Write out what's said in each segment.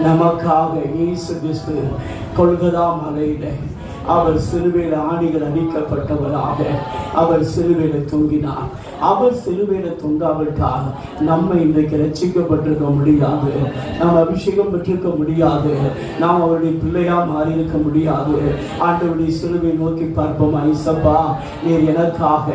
நமக்காக இயேசு கிறிஸ்து கொல்கதா மலையில அவர் சிலுவையில் ஆணிகள் அடிக்கப்பட்டவராக அவர் சிலுவையில் தொங்கினார். அவர் சிலுவையில் தொங்காவிட்டால் நம்ம இன்றைக்கு ரட்சிக்கப்பட்டிருக்க முடியாது, நாம் அபிஷேகம் பெற்றிருக்க முடியாது, நாம் அவருடைய பிள்ளையா மாறி இருக்க முடியாது. ஆண்டவருடைய சிலுவை நோக்கி பார்ப்போம். ஐசப்பா, நீர் எனக்காக,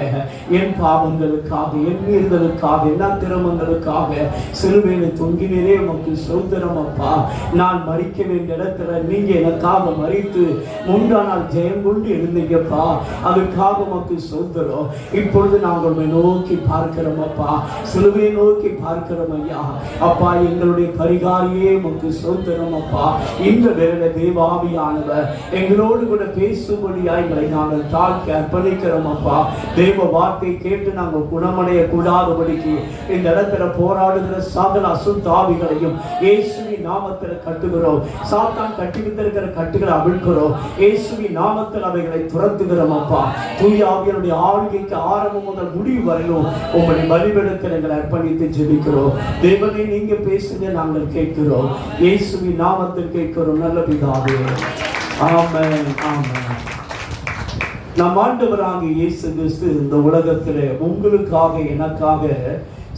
என் பாவங்களுக்காக, என் மீறுதலுக்காக, என் அக்கிரமங்களுக்காக சிலுவையில் தொங்கினரே, உமக்கு ஸ்தோத்திரம் அப்பா. நான் மரிக்க வேண்டிய இடத்துல நீங்க எனக்காக மரித்து 3ஆம் நாள் ஜெயம் கொண்டு எழுந்தீங்கப்பா, அதுக்காக உமக்கு ஸ்தோத்திரம். இப்பொழுது நாங்கள் நோக்கி பார்க்கிறோம் அப்பா, சிலுவையை நோக்கி பார்க்கிறோம் ஐயா. அப்பா, எங்களுடைய பரிகாரியே உமக்கு ஸ்தோத்திரம் அப்பா. இந்த வேளையில தேவாவியானவர் எங்களோடு கூட பேசும்படியா எங்களை நாங்கள் தாழ்த்தி அர்ப்பணிக்கிறோம் அப்பா. தேவ வார்த்தை கேட்டு நாங்கள் குணமடைய கூடாதபடிக்கு இந்த இடத்துல போராடுகிற சகல அசுத்தாவிகளையும் இயேசுவின் நாமத்தில் கட்டுகிறோம். சாத்தான் கட்டி வைத்திருக்கிற கட்டுகளை அவிழ்க்கிறோம். இயேசுவின் நாமத்தில் அவைகளை துரத்துகிறோம் அப்பா. தூய ஆவியானுடைய ஆளுகைக்கு ஆரம்பம் முதல் முடிவு வரையிலும் உங்களுடைய பலிபீடத்தில் எங்களை அர்ப்பணித்து ஜெபிக்கிறோம். தேவனே, நீங்க பேசுங்க, நாங்கள் கேட்கிறோம். இயேசுவின் நாமத்தில் கேட்கிறோம் நல்ல பிதாவே, ஆமென், ஆமென். நம் ஆண்டவராகிய இயேசு கிறிஸ்து இந்த உலகத்திலே உங்களுக்காக எனக்காக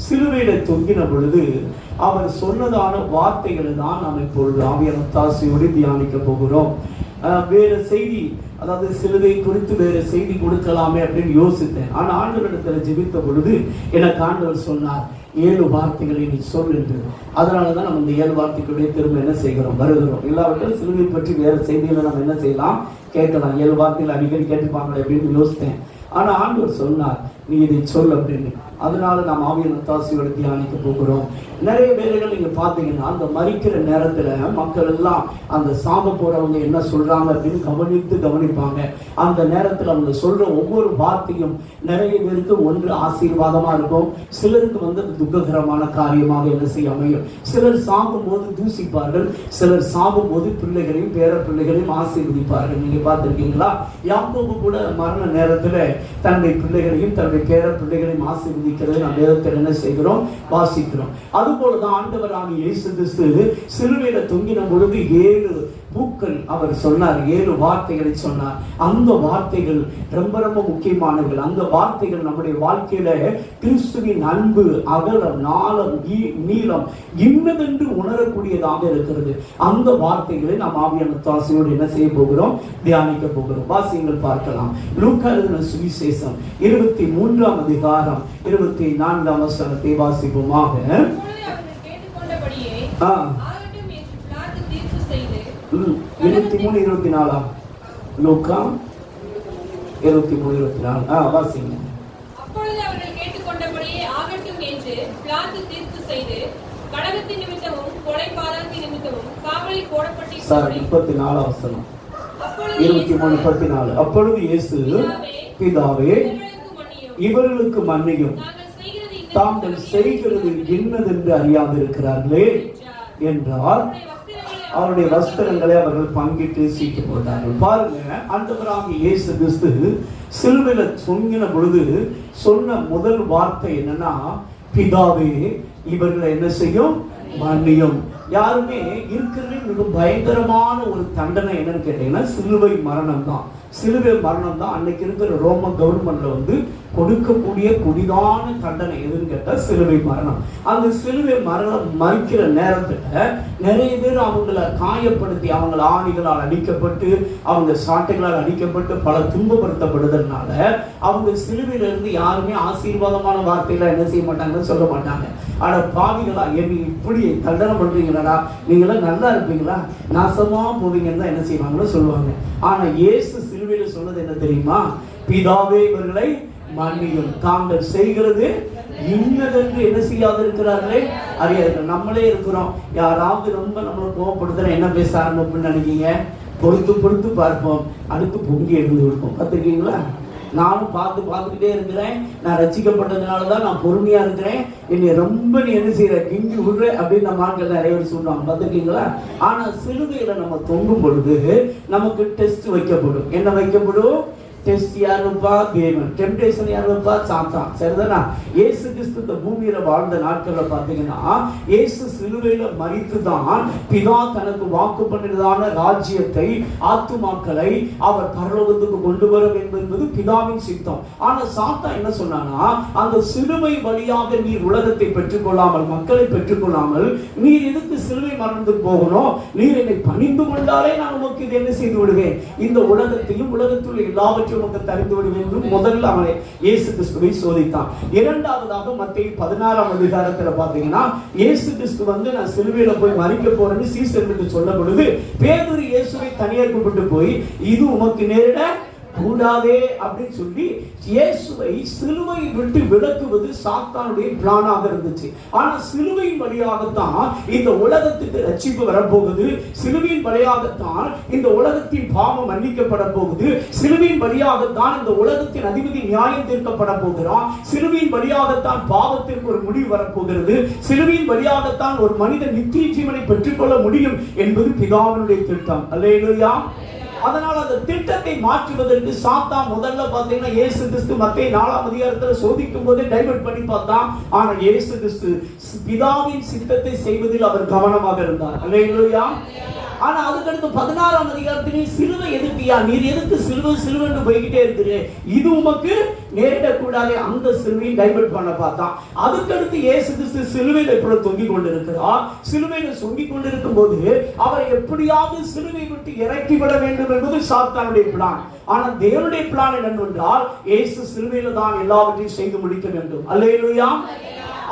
சிலுவையில தொங்கின பொழுது அவர் சொன்னதான வார்த்தைகளை தான் நாம் இப்பொழுது ஆவியான தாசியோடு தியானிக்க போகிறோம். வேற செய்தி, அதாவது சிலுவை குறித்து வேற செய்தி கொடுக்கலாமே அப்படின்னு யோசித்தேன். ஆனா ஆண்டவரிடத்தில் ஜெபித்த பொழுது எனக்கு ஆண்டவர் சொன்னார், 7 வார்த்தைகளை நீ சொல் என்று. அதனாலதான் நம்ம இந்த 7 வார்த்தைகளுடைய திரும்ப என்ன செய்கிறோம், வருகிறோம். இல்லாவிட்டால் சிலுவை பற்றி வேற செய்திகளை நம்ம என்ன செய்யலாம், கேட்கலாம். 7 வார்த்தைகள் அடிக்கடி கேட்டுப்பாங்களே அப்படின்னு யோசித்தேன். ஆனா ஆண்டவர் சொன்னார், நீ இதை சொல் அப்படின்னு. அதனால நாம் ஆவியான தாசியோட தியானிக்க போகிறோம். நிறைய வேலைகள் நீங்க பாத்தீங்கன்னா அந்த மரிக்கிற நேரத்துல மக்கள் எல்லாம் அந்த சாப போறவங்க என்ன சொல்றாங்க அப்படின்னு கவனிப்பாங்க. அந்த நேரத்துல அவங்க சொல்ற ஒவ்வொரு வார்த்தையும் நிறைய பேருக்கு ஒன்று ஆசீர்வாதமா இருக்கும், சிலருக்கு வந்து துக்ககரமான காரியமாக என்ன செய்ய அமையும். சிலர் சாகும் போது தூசிப்பார்கள், சிலர் சாகும் போது பிள்ளைகளையும் பேர பிள்ளைகளையும் ஆசீர்வதிப்பார்கள். நீங்க பார்த்திருக்கீங்களா? யாக்கோபு கூட மரண நேரத்துல தன்னுடைய பிள்ளைகளையும் தன்னுடைய பேர பிள்ளைகளையும் ஆசீர்வதிக்கிறது நாம் வேதத்தில் என்ன செய்கிறோம், வாசிக்கிறோம். அதுபோலதான் ஆண்டவராகிய இயேசு கிறிஸ்து சிலுவையில தொங்கின பொழுது 7 பூக்கள் அவர் சொன்னார், 7 வார்த்தைகளை சொன்னார். அந்த வார்த்தைகள் ரொம்ப ரொம்ப முக்கியமானவர்கள். அந்த வார்த்தைகள் நம்முடைய வாழ்க்கையில கிறிஸ்துவின் அன்பு, அகலம், நாளம், நீளம் இன்னதென்று உணரக்கூடியதாக இருக்கிறது. அந்த வார்த்தைகளை நாம் ஆவியான தாசியோடு என்ன செய்ய போகிறோம், தியானிக்க போகிறோம். வாசியங்கள் பார்க்கலாம். லூக்கா எழுதின சுவிசேஷம் 23ஆம் அதிகாரம் 24ஆம் வசனத்தை வாசிப்போமாக. 23-24 லூக்கா 23-24 வாசிங்க. அப்பொழுது அவர்கள் கேட்டுக்கொண்டபடியே ஆகட்டும் என்று பிலாத்து தீர்ப்பு செய்து கடகத்தின் நிமித்தமும் கொலை பாதகத்தின் நிமித்தமும் காவலில் போடப்பட்டிருந்தார். 24 வசனம் 23-24. அப்பொழுது இயேசு, பிதாவே, இவர்களுக்கு மன்னியும், தாங்கள் செய்கிறது என்னதென்று அறியாதிருக்கிறார்களே என்றால் அவருடைய வஸ்திரங்களை அவர்கள் பங்கிட்டு சீட்டு போட்டார்கள். பாருங்க, ஆண்டவராகிய இயேசு கிறிஸ்து சிலுவையில தொங்கின பொழுது சொன்ன முதல் வார்த்தை என்னன்னா, பிதாவே, இவர்களை என்ன செய்யும், மன்னியும். யாருமே இருக்கிறது மிக பயங்கரமான ஒரு தண்டனை என்னன்னு கேட்டீங்கன்னா சிலுவை மரணம் தான். சிலுவை மரணம் தான் அன்னைக்கு இருக்கிற ரோம கவர்மெண்ட்ல வந்து கொடுக்கக்கூடிய கொடிதான தண்டனை எதுன்னு கேட்டா சிலுவை மரணம். அந்த சிலுவை மரணம் மறிக்கிற நேரத்துல நிறைய பேர் அவங்களை காயப்படுத்தி, அவங்கள ஆணிகளால் அடிக்கப்பட்டு, அவங்க சாட்டைகளால் அடிக்கப்பட்டு பல துன்பப்படுத்தப்படுறதுனால அவங்க சிலுவையில இருந்து யாருமே ஆசீர்வாதமான வார்த்தைகளை என்ன செய்ய மாட்டாங்கன்னு சொல்ல மாட்டாங்க. ஆனா பாவிகளா, என்ன இப்படி தண்டனை பண்றீங்களா, நீங்களாம் நல்லா இருப்பீங்களா, நாசமா போவீங்கன்னு தான் என்ன செய்வாங்கன்னு சொல்லுவாங்க. ஆனா இயேசு சிலுவையில சொன்னது என்ன தெரியுமா, பிதாவே, இவர்களை மன்னியும், தாங்கள் செய்கிறது இன்னதென்று என்ன செய்யாது இருக்கிறார்களே அறியாது. நம்மளே இருக்கிறோம், யாராவது ரொம்ப நம்மளை கோவப்படுத்துற என்ன பேச ஆரம்பிப்புன்னு நினைக்கீங்க, பொறுத்து பார்ப்போம், அடுத்து பொங்கி எழுந்து கொடுப்போம். பார்த்துருக்கீங்களா? நானும் பார்த்துக்கிட்டே இருக்கிறேன். நான் ரசிக்கப்பட்டதுனாலதான் நான் பொறுமையா இருக்கிறேன், என்னை ரொம்ப நீ என்ன செய்யற, கிங்கி விடுற அப்படின்னு நம்ம ஆட்கள் நிறைய பேர் சொல்லுவாங்க. பார்த்துருக்கீங்களா? ஆனா சிலுவையில நம்ம தொங்கும் பொழுது நமக்கு டெஸ்ட் வைக்கப்படும். என்ன வைக்கப்படும்? டெஸ்ட் யாருப்பா? தேவன். டெம்டேஷன் யாருப்பா? சாத்தான். சரிதானா? இயேசு கிறிஸ்து இந்த பூமியில வாழ்ந்த நாட்கள்ல பாத்தீங்கன்னா இயேசு சிலுவையில மரித்து தான் பிதா தனக்கு வாக்கு பண்ணினதான ராஜ்யத்தை, ஆத்துமாக்களை அவர் பரலோகத்துக்கு கொண்டு வரும் என்பது பிதாவின் சித்தம். ஆனா சாத்தான் என்ன சொன்னானா, அந்த சிலுவை வழியாக நீர் உலகத்தை பெற்றுக்கொள்ளாமல், மக்களை பெற்றுக்கொள்ளாமல், நீர் எதுக்கு சிலுவை மரணத்துக்கு போகணும்? நீர் என்னை பணிந்து கொண்டாலே நான் உமக்கு இது என்ன செய்து விடுவேன், இந்த உலகத்தையும் உலகத்தில் எல்லாவற்றையும் உமக்கு தரிந்து விடுவேன் என்று முதல்ல அவனை இயேசு கிறிஸ்துவை சோதித்தான். இரண்டாவதாக மத்தேயு 16ஆம் அதிகாரத்துல பாத்தீங்கன்னா இயேசு கிறிஸ்து வந்து நான் சிலுவையில போய் மரிக்க போறேன்னு சீசர்களுக்கு சொல்ல பொழுது பேதுரு இயேசுவை தனியாக கூப்பிட்டு போய் இது உமக்கு நேரிட கூடாதே அப்படின்னு சொல்லி இயேசுவை சிலுவை விட்டு விலக்குவது சாத்தானுடைய பிளானாக இருந்துச்சு. ஆனா சிலுவையின் வழியாகத்தான் இந்த உலகத்துக்கு ரட்சிப்பு வரப்போகுது. சிலுவையின் வழியாகத்தான் இந்த உலகத்தின் பாவம் மன்னிக்கப்பட போகுது. சிலுவையின் வழியாகத்தான் இந்த உலகத்தின் அதிபதி நியாயம் தீர்க்கப்பட போகிறான். சிலுவையின் வழியாகத்தான் பாவத்திற்கு ஒரு முடிவு வரப்போகிறது. சிலுவையின் வழியாகத்தான் ஒரு மனிதன் நித்திய ஜீவனை பெற்றுக்கொள்ள முடியும் என்பது பிதாவினுடைய திட்டம். அல்லேலூயா. அதனால அந்த திட்டத்தை மாற்றுவதற்கு சாத்தான் முதல்ல பாத்தீங்கன்னா இயேசு கிறிஸ்து மத்தேயு 4ஆம் அதிகாரத்துல சோதிக்கும் போதே டைவர்ட் பண்ணி பார்த்தான். ஆனா இயேசு கிறிஸ்து பிதாவின் சித்தத்தை செய்வதில் அவர் கவனமாக இருந்தார். அல்லேலூயா. ஆனா அதுக்கடுத்து 16ஆம் அதிகாரத்திலே சிலுவை எதுக்குயா, நீர் எதுக்கு சிலுவைன்னு போய்கிட்டே இருக்கிறே, இது உமக்கு நேரிடக்கூடாது, அந்த சிலுவையை டைவர்ட் பண்ண பார்த்தான். அதுக்கடுத்து இயேசு கிறிஸ்து சிலுவையில் எப்படி தொங்கிக் கொண்டிருக்கிறார். சிலுவையில் தொங்கிக் கொண்டிருக்கும் போது அவரை எப்படியாவது சிலுவை விட்டு இறக்கிவிட வேண்டும் என்பது சாத்தானுடைய பிளான். ஆனா தேவனுடைய பிளான் என்னவென்றால் இயேசு சிலுவையில தான் எல்லாவற்றையும் செய்து முடிக்க வேண்டும். அல்லேலூயா.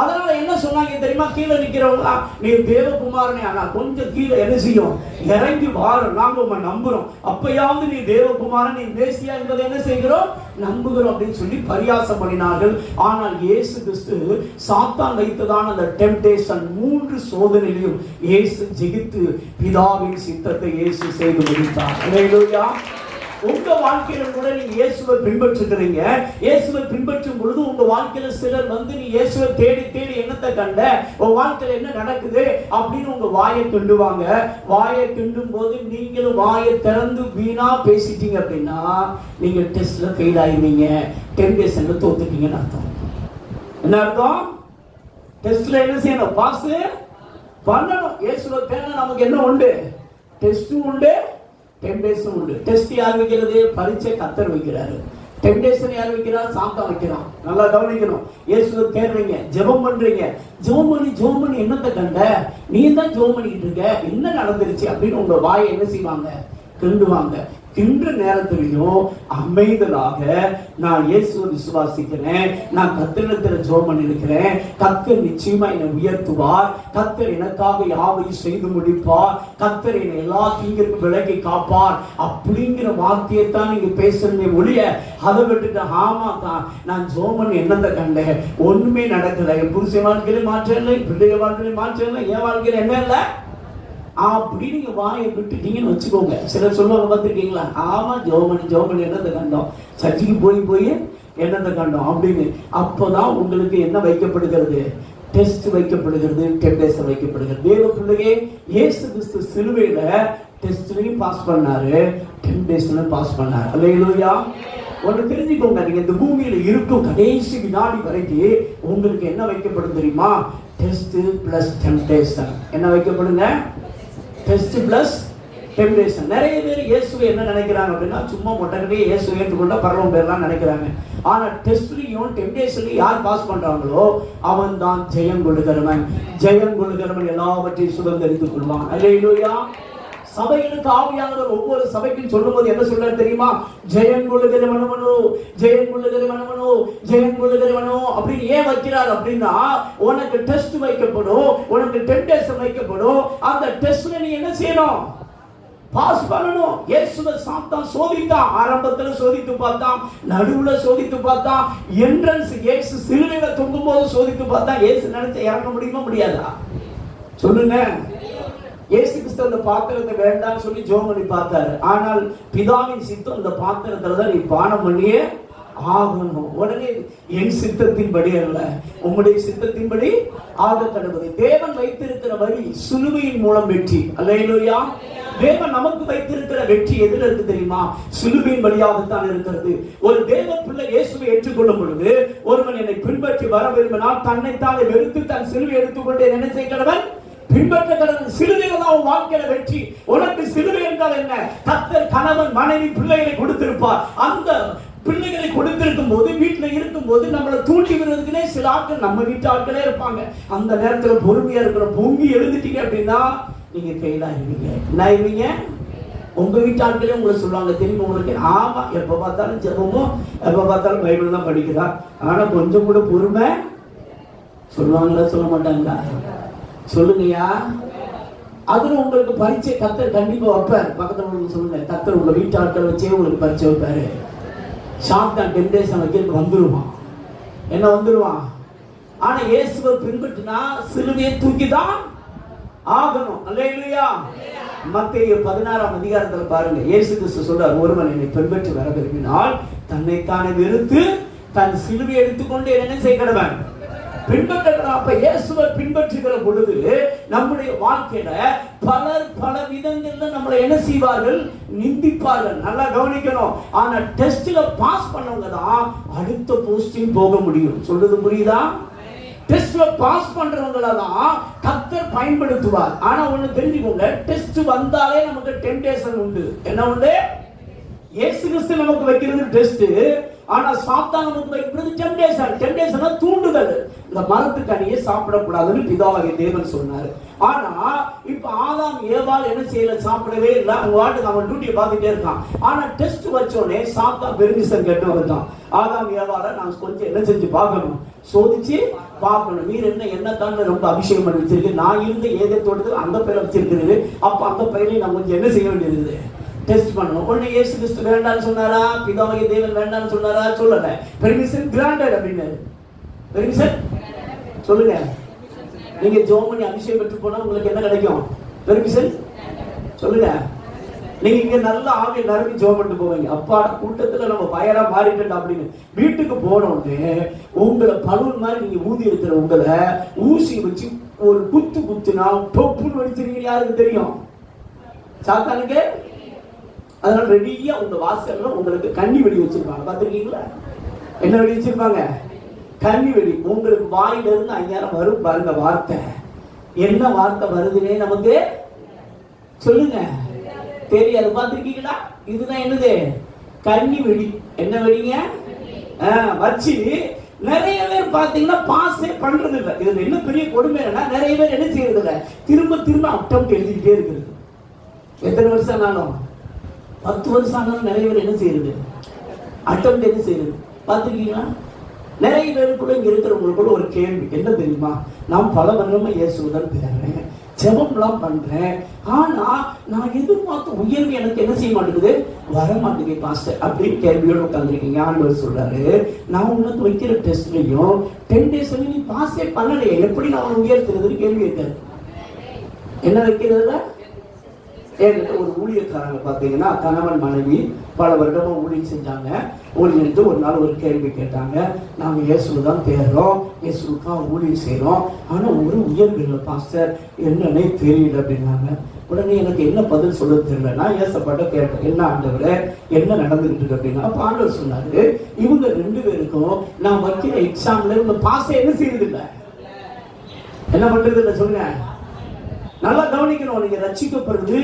அதனால என்ன சொன்னாங்க தெரியுமா? கீழே நிக்கிறவங்க, நீ தேவகுமாரனே, ஆனா கொஞ்சம் கீழே என்ன செய்யும், இறங்கி வார, நாங்க உங்களை நம்புறோம், அப்பயாவது நீ தேவகுமாரன், நீ மேசியா என்பதை என்ன செய்கிறோம், நம்புகிறோம் அப்படின்னு சொல்லி பரியாசம் பண்ணினார்கள். ஆனால் இயேசு கிறிஸ்து சாத்தான் வைத்ததான அந்த டெம்டேஷன் 3 சோதனையிலும் இயேசு ஜெயித்து பிதாவின் சித்தத்தை இயேசு செய்து முடித்தார். அல்லேலூயா. உங்க வாழ்க்கையில கூட நீங்க இயேசுவை பின்பற்றுகிறீங்க. இயேசுவை பின்பற்றும் பொழுது உங்க வாழ்க்கையில சிலர் வந்து நீ இயேசுவை தேடி தேடி என்னத்தை கண்ட, உங்க வாழ்க்கையில என்ன நடக்குது அப்படின்னு உங்க வாயை கிண்டுவாங்க. வாயை கிண்டும் போது நீங்களும் வாயை திறந்து வீணா பேசிட்டீங்க அப்படின்னா நீங்க டெஸ்ட்ல ஃபெயில் ஆயிருவீங்க, டெம்டேஷன்ல தோத்துட்டீங்கன்னு அர்த்தம். என்ன அர்த்தம்? டெஸ்ட்ல என்ன செய்யணும், பாஸ் பண்ணணும். இயேசுவை தேட நமக்கு என்ன உண்டு, டெஸ்டும் உண்டு, டெம்டேஷன் உண்டு. டெஸ்ட் யார் வைக்கிறது? பரீட்சை கர்த்தர் வைக்கிறாரு. டெம்டேஷன் யார் வைக்கிறார்? சாத்தான் வைக்கிறான். நல்லா கவனிக்கணும். இயேசுவை தேடுறீங்க, ஜெபம் பண்றீங்க, ஜெபம் பண்ணி என்னத்தை கண்ட, நீ தான் ஜெபம் பண்ணிட்டு இருக்க, என்ன நடந்துருச்சு அப்படின்னு உங்க வாயை என்ன செய்வாங்க, கிண்டுவாங்க. கின்ற நேரத்திலையும் அமைதலாக நான் இயேசுவை விசுவாசிக்கிறேன், நான் கர்த்தரிடத்தில் ஜெபம் பண்ணியிருக்கிறேன், கர்த்தர் நிச்சயமா என்னை உயர்த்துவார், கர்த்தர் எனக்காக யாவையும் செய்து முடிப்பார், கர்த்தர் என்னை எல்லா தீங்கிற்கும் விலகி காப்பார் அப்படிங்கிற வார்த்தையை தான் நீங்க பேசுறீங்க ஒழிய அதை விட்டுட்டு ஆமா தான் நான் ஜெபம் பண்ணி என்னத்தை கண்டேன், ஒண்ணுமே நடக்கல, என் புருஷ வாழ்க்கையில மாற்றம் இல்லை, பிள்ளைய வாழ்க்கையில மாற்றம் இல்லை, என் வாழ்க்கையில என்ன இல்லை அப்படி நீங்க வாயை விட்டுட்டீங்கன்னு வச்சுக்கோங்க. சிலர் சொல்லுவாங்க பார்த்துருக்கீங்களா, ஆமா ஜோமணி என்னத்தை கண்டோம், சர்ச்சைக்கு போய் என்னத்தை கண்டோம் அப்படின்னு. அப்போதான் உங்களுக்கு என்ன வைக்கப்படுகிறது, டெஸ்ட் வைக்கப்படுகிறது, டெம்டேஷன் வைக்கப்படுகிறது. தேவ பிள்ளையே, இயேசு கிறிஸ்து சிலுவையில டெஸ்ட்லையும் பாஸ் பண்ணாரு, டெம்டேஷன்லையும் பாஸ் பண்ணாரு. அல்லேலூயா. ஒன்று தெரிஞ்சுக்கோங்க, நீங்க இந்த பூமியில இருக்கும் கடைசி வினாடி வரைக்கும் உங்களுக்கு என்ன வைக்கப்படும் தெரியுமா, டெஸ்ட் பிளஸ் டெம்டேஷன். என்ன வைக்கப்படுங்க, டெஸ்ட் பிளஸ் டெம்டேஷன். நிறைய பேர் இயேசுவை என்ன நினைக்கிறாங்க அப்படின்னா, சும்மா மொட்டைக்கடியே இயேசு ஏற்றுக்கொண்டா பரலோகம் பேர்லாம் நினைக்கிறாங்க. ஆனா டெஸ்ட்லையும் டெம்டேஷன்லையும் யார் பாஸ் பண்றாங்களோ அவன் தான் ஜெயம் கொள்ளுகிறவன். ஜெயம் கொள்ளுகிறவன் எல்லாவற்றையும் சுதந்திரித்துக் கொள்வான். அல்லேலூயா. சபைகளுக்கு ஆவியானவர் ஒவ்வொரு சபைக்கும் சொல்லும் போது என்ன சொல்றாரு தெரியுமா, ஜெயம் கொள்ளுகிறவனோ, ஜெயம் கொள்ளுகிறவனோ, ஜெயம் கொள்ளுகிறவனோ அப்படின்னு ஏன் வைக்கிறார் அப்படின்னா, உனக்கு டெஸ்ட் வைக்கப்படும், உனக்கு டெம்டேஷன் வைக்கப்படும். அந்த டெஸ்ட்ல நீ என்ன செய்யணும், பாஸ் பண்ணணும். இயேசுவை சாத்தான் சோதித்தான். ஆரம்பத்துல சோதித்து பார்த்தான், நடுவுல சோதித்து பார்த்தான், என்ட்ரன்ஸ் இயேசு சிலுவையில தொங்கும் போது சோதித்து பார்த்தான். இயேசு நினைச்ச இறங்க முடியுமா, முடியாதா சொல்லுங்க. இயேசு கிறிஸ்து அந்த பாத்திரத்தை வேண்டாம்னு சொல்லி ஜெபம் பண்ணி பார்த்தாரு. ஆனால் பிதாவின் சித்தம் அந்த பாத்திரத்துல தான் நீ பானம் பண்ணியே ஆகணும். உடனே என் சித்தத்தின்படி அல்ல, உம்முடைய சித்தத்தின்படி ஆக கடவுளை தேவன் வைத்திருக்கிற வழி சிலுவையின் மூலம் வெற்றி. அல்லேலூயா. தேவன் நமக்கு வைத்திருக்கிற வெற்றி எதில் இருக்கு தெரியுமா? சிலுவையின் வழியாகத்தான் இருக்கிறது. ஒரு தேவ பிள்ளை இயேசுவை ஏற்றுக்கொள்ளும் பொழுது, ஒருவன் என்னை பின்பற்றி வர விரும்பினால் தன்னைத்தானே வெறுத்து தன் சிலுவை எடுத்துக்கொண்டு என்ன செய்கிறவன் பின்பற்ற கடவுள். சிலுவையில் தான் வாழ்க்கையில வெற்றி. உனக்கு சிலுவை என்றால் என்ன? கர்த்தர் கணவன் மனைவி பிள்ளைகளை கொடுத்திருப்பார். அந்த பிள்ளைகளை கொடுத்திருக்கும் போது, வீட்டில் இருக்கும் போது நம்மளை தூண்டி விடுறதுக்குனே சில ஆட்கள் நம்ம வீட்டு ஆட்களே இருப்பாங்க. அந்த நேரத்தில் பொறுமையா இருக்கிற பொங்கி எழுந்துட்டீங்க அப்படின்னா நீங்க ஃபெயில் ஆகிடுவீங்க. என்ன ஆயிடுவீங்க? உங்க வீட்டு ஆட்களே உங்களை சொல்லுவாங்க தெரியுமா உங்களுக்கு, ஆமா எப்ப பார்த்தாலும் ஜெபமும் எப்ப பார்த்தாலும் பைபிள் தான் படிக்கிறா, ஆனா கொஞ்சம் கூட பொறுமை சொல்லுவாங்களா சொல்ல மாட்டாங்களா? சொல்லுங்கய்யா. அதுல உங்களுக்கு பரீட்சை கர்த்தர் கண்டிப்பா வைப்பார். பக்கத்துல சொல்லுங்க, கர்த்தர் உங்க வீட்டு ஆட்கள் வச்சே உங்களுக்கு பரீட்சை வைப்பாரு. சாத்தான் டெம்டேஷன் வைக்க வந்துருவான். என்ன வந்துருவான்? ஆனா இயேசுவை பின்பற்றினா சிலுவையை தூக்கிதான் ஆகணும். அல்லேலூயா. மத்தேயு 16ஆம் அதிகாரத்துல பாருங்க, இயேசு கிறிஸ்து சொல்றார், ஒருவன் என்னை பின்பற்றி வர விரும்பினால் தன்னைத்தானே வெறுத்து தன் சிலுவை எடுத்துக்கொண்டு என்ன செய்கிறவன் பின்பற்றுகிறான். அப்ப இயேசுவை பின்பற்றுகிற பொழுது நம்முடைய வாழ்க்கையில பலர் பல விதங்கள்ல நம்மளை என்ன செய்வார்கள்? நிந்திப்பார்கள். நல்லா கவனிக்கணும். ஆனா டெஸ்ட்ல பாஸ் பண்ணவங்க தான் அடுத்த போஸ்டிங் போக முடியும். சொல்றது புரியுதா? டெஸ்ட்ல பாஸ் பண்றவங்கள தான் கர்த்தர் பயன்படுத்துவார். ஆனா ஒண்ணு தெரிஞ்சுக்கோங்க, டெஸ்ட் வந்தாலே நமக்கு டெம்டேஷன் உண்டு. என்ன உண்டு? இயேசு கிறிஸ்து நமக்கு வைக்கிறது டெஸ்ட், ஆனா சாத்தான் நமக்கு வைக்கிறது டெம்டேஷன். டெம்டேஷன் தூண்டுதல். இந்த மரத்து கனியை சாப்பிடக்கூடாதுன்னு பிதாவாகிய தேவன் சொன்னார். ஆனா இப்ப ஆதாம் ஏவாள் என்ன செய்யல? சாப்பிடவே இல்லை. அவங்க வாட்டுக்கு அவன் டியூட்டியை பார்த்துட்டே இருக்கான். ஆனா டெஸ்ட் வச்சோடனே சாத்தான் பெர்மிஷன் கேட்டு வந்துட்டான். ஆதாம் ஏவாள நான் கொஞ்சம் என்ன செஞ்சு பார்க்கணும், சோதிச்சு பார்க்கணும். நீர் என்ன தான் ரொம்ப அபிஷேகம் பண்ணி வச்சிருக்கு, நான் இருந்த ஏதத்தோடு அந்த பயிரை வச்சிருக்கிறது, அப்ப அந்த பயிரை நான் கொஞ்சம் என்ன செய்ய வேண்டியது? டெஸ்ட் பண்ணணும். உடனே இயேசு கிறிஸ்து வேண்டாம்னு சொன்னாரா? பிதாவாகிய தேவன் வேண்டாம்னு சொன்னாரா? சொல்லல. பெர்மிஷன் கிராண்டட் அப்படின்னு. பெர்மிஷன் சொல்லுங்க. நீங்க ஜெபம் பண்ணி அபிஷேகம் பெற்று போனா உங்களுக்கு என்ன கிடைக்கும்? பெர்மிஷன் சொல்லுங்க. நீங்க இங்க நல்ல ஆவியை நிரம்பி ஜெபம் பண்ணிட்டு போவீங்க, அப்பாட கூட்டத்துல நம்ம பயரா மாறிட்டோம் அப்படின்னு. வீட்டுக்கு போனோடனே உங்களை பலூன் மாதிரி நீங்க ஊதி இருக்கிற உங்களை ஊசி வச்சு ஒரு குத்து குத்துனா டொப்புன்னு வடிச்சிருக்கீங்க. யாருக்கு தெரியும்? சாத்தானுக்கு. அதனால ரெடியா உங்க வாசல்ல உங்களுக்கு கண்ணி வெடி வச்சிருப்பாங்க. பாத்துருக்கீங்களா? என்ன வெடி வச்சிருப்பாங்க? கண்ணி வெடி. உங்களுக்கு வாயில இருந்து 5000 வரும் பாருங்க வார்த்தை. என்ன வார்த்தை வருதுன்னே நமக்கு சொல்லுங்க தெரியாது. பாத்துருக்கீங்களா? இதுதான் என்னது? கண்ணி வெடி. என்ன வெடிங்க? வச்சு நிறைய பேர் பாத்தீங்கன்னா பாஸே பண்றது இல்லை. இதுல என்ன பெரிய கொடுமை என்னன்னா, நிறைய பேர் என்ன செய்யறது இல்லை, திரும்ப திரும்ப அட்டம் எழுதிக்கிட்டே இருக்கிறது. எத்தனை வருஷம் ஆனாலும் 10 வருஷம் ஆனாலும் நிறைய பேர் என்ன செய்யறது? அட்டம் என்ன செய்யறது? பாத்துருக்கீங்களா? நிறைய பேருக்குள்ள இங்க இருக்கிறவங்களுக்குள்ள ஒரு கேள்வி என்ன தெரியுமா? நான் பல வருடமா இயேசுதான் தேடுறேன், ஜெபம்லாம் பண்றேன், ஆனா நான் எதிர்பார்த்த உயர்வு எனக்கு என்ன செய்ய மாட்டேங்குது, வர மாட்டேங்குது பாஸ்டர் அப்படின்னு கேள்வியோட உட்காந்துருக்கீங்க. ஆண்டவர் சொல்றாரு, நான் உனக்கு வைக்கிற டெஸ்ட்லையும் 10 days நீ பாஸே பண்ணலையே, எப்படி நான் உயர்த்துறதுன்னு கேள்வி இருக்காரு. என்ன வைக்கிறதுல என்கிட்ட ஒரு ஊழியக்காரங்க பார்த்தீங்கன்னா கணவன் மனைவி பல வருடமா ஊழியம் செஞ்சாங்க. ஊழியர்கிட்ட ஒரு நாள் ஒரு கேள்வி கேட்டாங்க. நாங்கள் இயேசுவை தான் தேடுறோம், இயேசுக்காக ஊழியம் செய்கிறோம், ஆனால் ஒரு உயர்வு இல்லை பாஸ்டர், என்னன்னே தெரியல அப்படின்னாங்க. உடனே எனக்கு என்ன பதில் சொல்ல தெரியல. நான் ஏசப்பட்ட கேட்டேன், என்ன ஆண்டவரே என்ன நடந்துகிட்டு இருக்கு அப்படின்னா. அப்போ ஆண்டவர் சொன்னாரு, இவங்க 2 பேருக்கும் நான் வைக்கிற எக்ஸாம்ல இவங்க பாஸை என்ன செய்யறது இல்லை, என்ன பண்றது இல்லை. சொல்லுங்க, நல்லா கவனிக்கணும். நீங்க ரட்சிக்கப்படுறது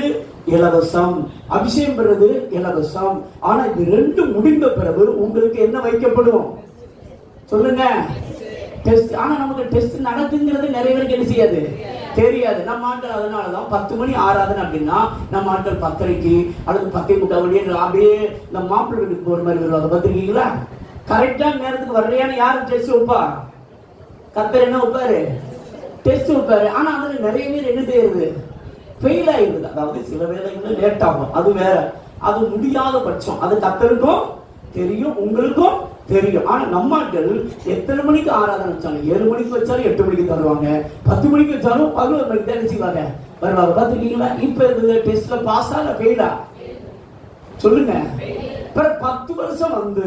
இலவசம், அபிஷேகம் பெறுறது இலவசம். ஆனா இது 2 முடிந்த பிறகு உங்களுக்கு என்ன வைக்கப்படும் சொல்லுங்க? டெஸ்ட். ஆனா நமக்கு டெஸ்ட் நடக்குங்கிறது நிறைய பேருக்கு என்ன செய்யாது, தெரியாது. நம்ம ஆட்கள் அதனாலதான் 10 மணி ஆராதனை அப்படின்னா நம்ம ஆட்கள் 10:30 அல்லது 10:45 அப்படியே இந்த மாப்பிள்ளை வீட்டுக்கு போற மாதிரி வருவாங்க. பார்த்துருக்கீங்களா? கரெக்டான நேரத்துக்கு வரலையான்னு யாரும் டெஸ்ட் வைப்பா? கர்த்தர் என்ன வைப்பாரு? டெஸ்ட் வைப்பாரு. ஆனா அதுல நிறைய பேர் என்ன செய்யறது, ஃபெயில் ஆயிடுது. அதாவது சில வேலைகள் லேட் ஆகும், அது வேற, அது முடியாத பட்சம். அது கர்த்தருக்கும் தெரியும், உங்களுக்கும் தெரியும். ஆனா நம்மாட்கள் எத்தனை மணிக்கு ஆராதனை வச்சாலும் 7 மணிக்கு வச்சாலும் 8 மணிக்கு தருவாங்க, 10 மணிக்கு வச்சாலும் 11 மணிக்கு தான் செய்வாங்க வருவாங்க. பாத்துருக்கீங்களா? இப்ப இந்த டெஸ்ட்ல பாஸா இல்ல ஃபெயிலா சொல்லுங்க? 10 வருஷம் வந்து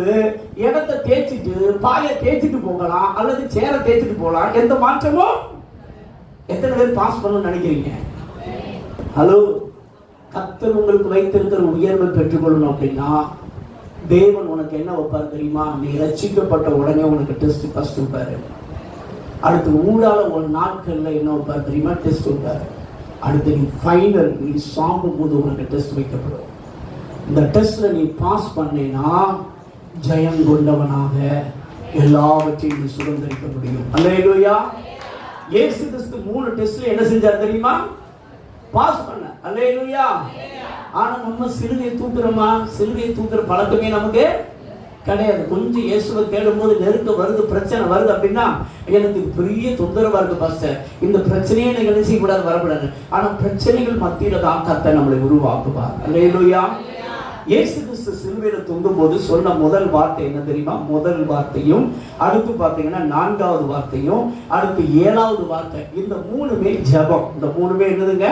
இடத்தை தேய்ச்சிட்டு பாயை தேய்ச்சிட்டு போகலாம் அல்லது சேரை தேய்ச்சிட்டு போகலாம், எந்த மாற்றமும். எத்தனை பேர் பாஸ் பண்ணணும்னு நினைக்கிறீங்க? ஹலோ, கர்த்தர் உங்களுக்கு வைத்திருக்கிற உயர்வை பெற்றுக்கொள்ளணும் அப்படின்னா தேவன் உனக்கு என்ன வைப்பார் தெரியுமா? நீ ரட்சிக்கப்பட்ட உடனே உனக்கு டெஸ்ட் ஃபர்ஸ்ட் வைப்பாரு. அடுத்து ஊடால ஒரு நாட்கள்ல என்ன வைப்பார் தெரியுமா? டெஸ்ட் வைப்பாரு. அடுத்து நீ ஃபைனல் நீ சாம்பும் போது உனக்கு டெஸ்ட் வைக்கப்படும். இந்த டெஸ்ட்ல நீ பாஸ் பண்ணேன்னா ஜெயம் கொண்டவனாக எல்லாவற்றையும் நீ சுதந்திரிக்க முடியும். அல்லேலூயா. இயேசு கிறிஸ்து 3 டெஸ்ட்ல என்ன செஞ்சார் தெரியுமா? பாஸ் பண்ண. அல்லேலூயா. ஆனா நம்ம சிலுவையை தூக்குறோமா? சிலுவையை தூக்குற பழக்கமே நமக்கு கிடையாது. கொஞ்சம் இயேசுவை தேடும் போது நெருக்க வருது, பிரச்சனை வருது அப்படின்னா எனக்கு பெரிய தொந்தரவா இருக்கு பாஸ்டர், இந்த பிரச்சனையே நீங்க என்ன செய்யக்கூடாது, வரக்கூடாது. ஆனா பிரச்சனைகள் மத்தியில தான் கர்த்தர் நம்மளை உருவாக்குவார். அல்லேலூயா. இயேசு கிறிஸ்து சிலுவையில தொங்கும் போது சொன்ன முதல் வார்த்தை என்ன தெரியுமா? முதல் வார்த்தையும் அடுத்து பாத்தீங்கன்னா 4வது வார்த்தையும் அடுத்து 7வது வார்த்தை, இந்த 3மே ஜெபம். இந்த 3மே என்னதுங்க?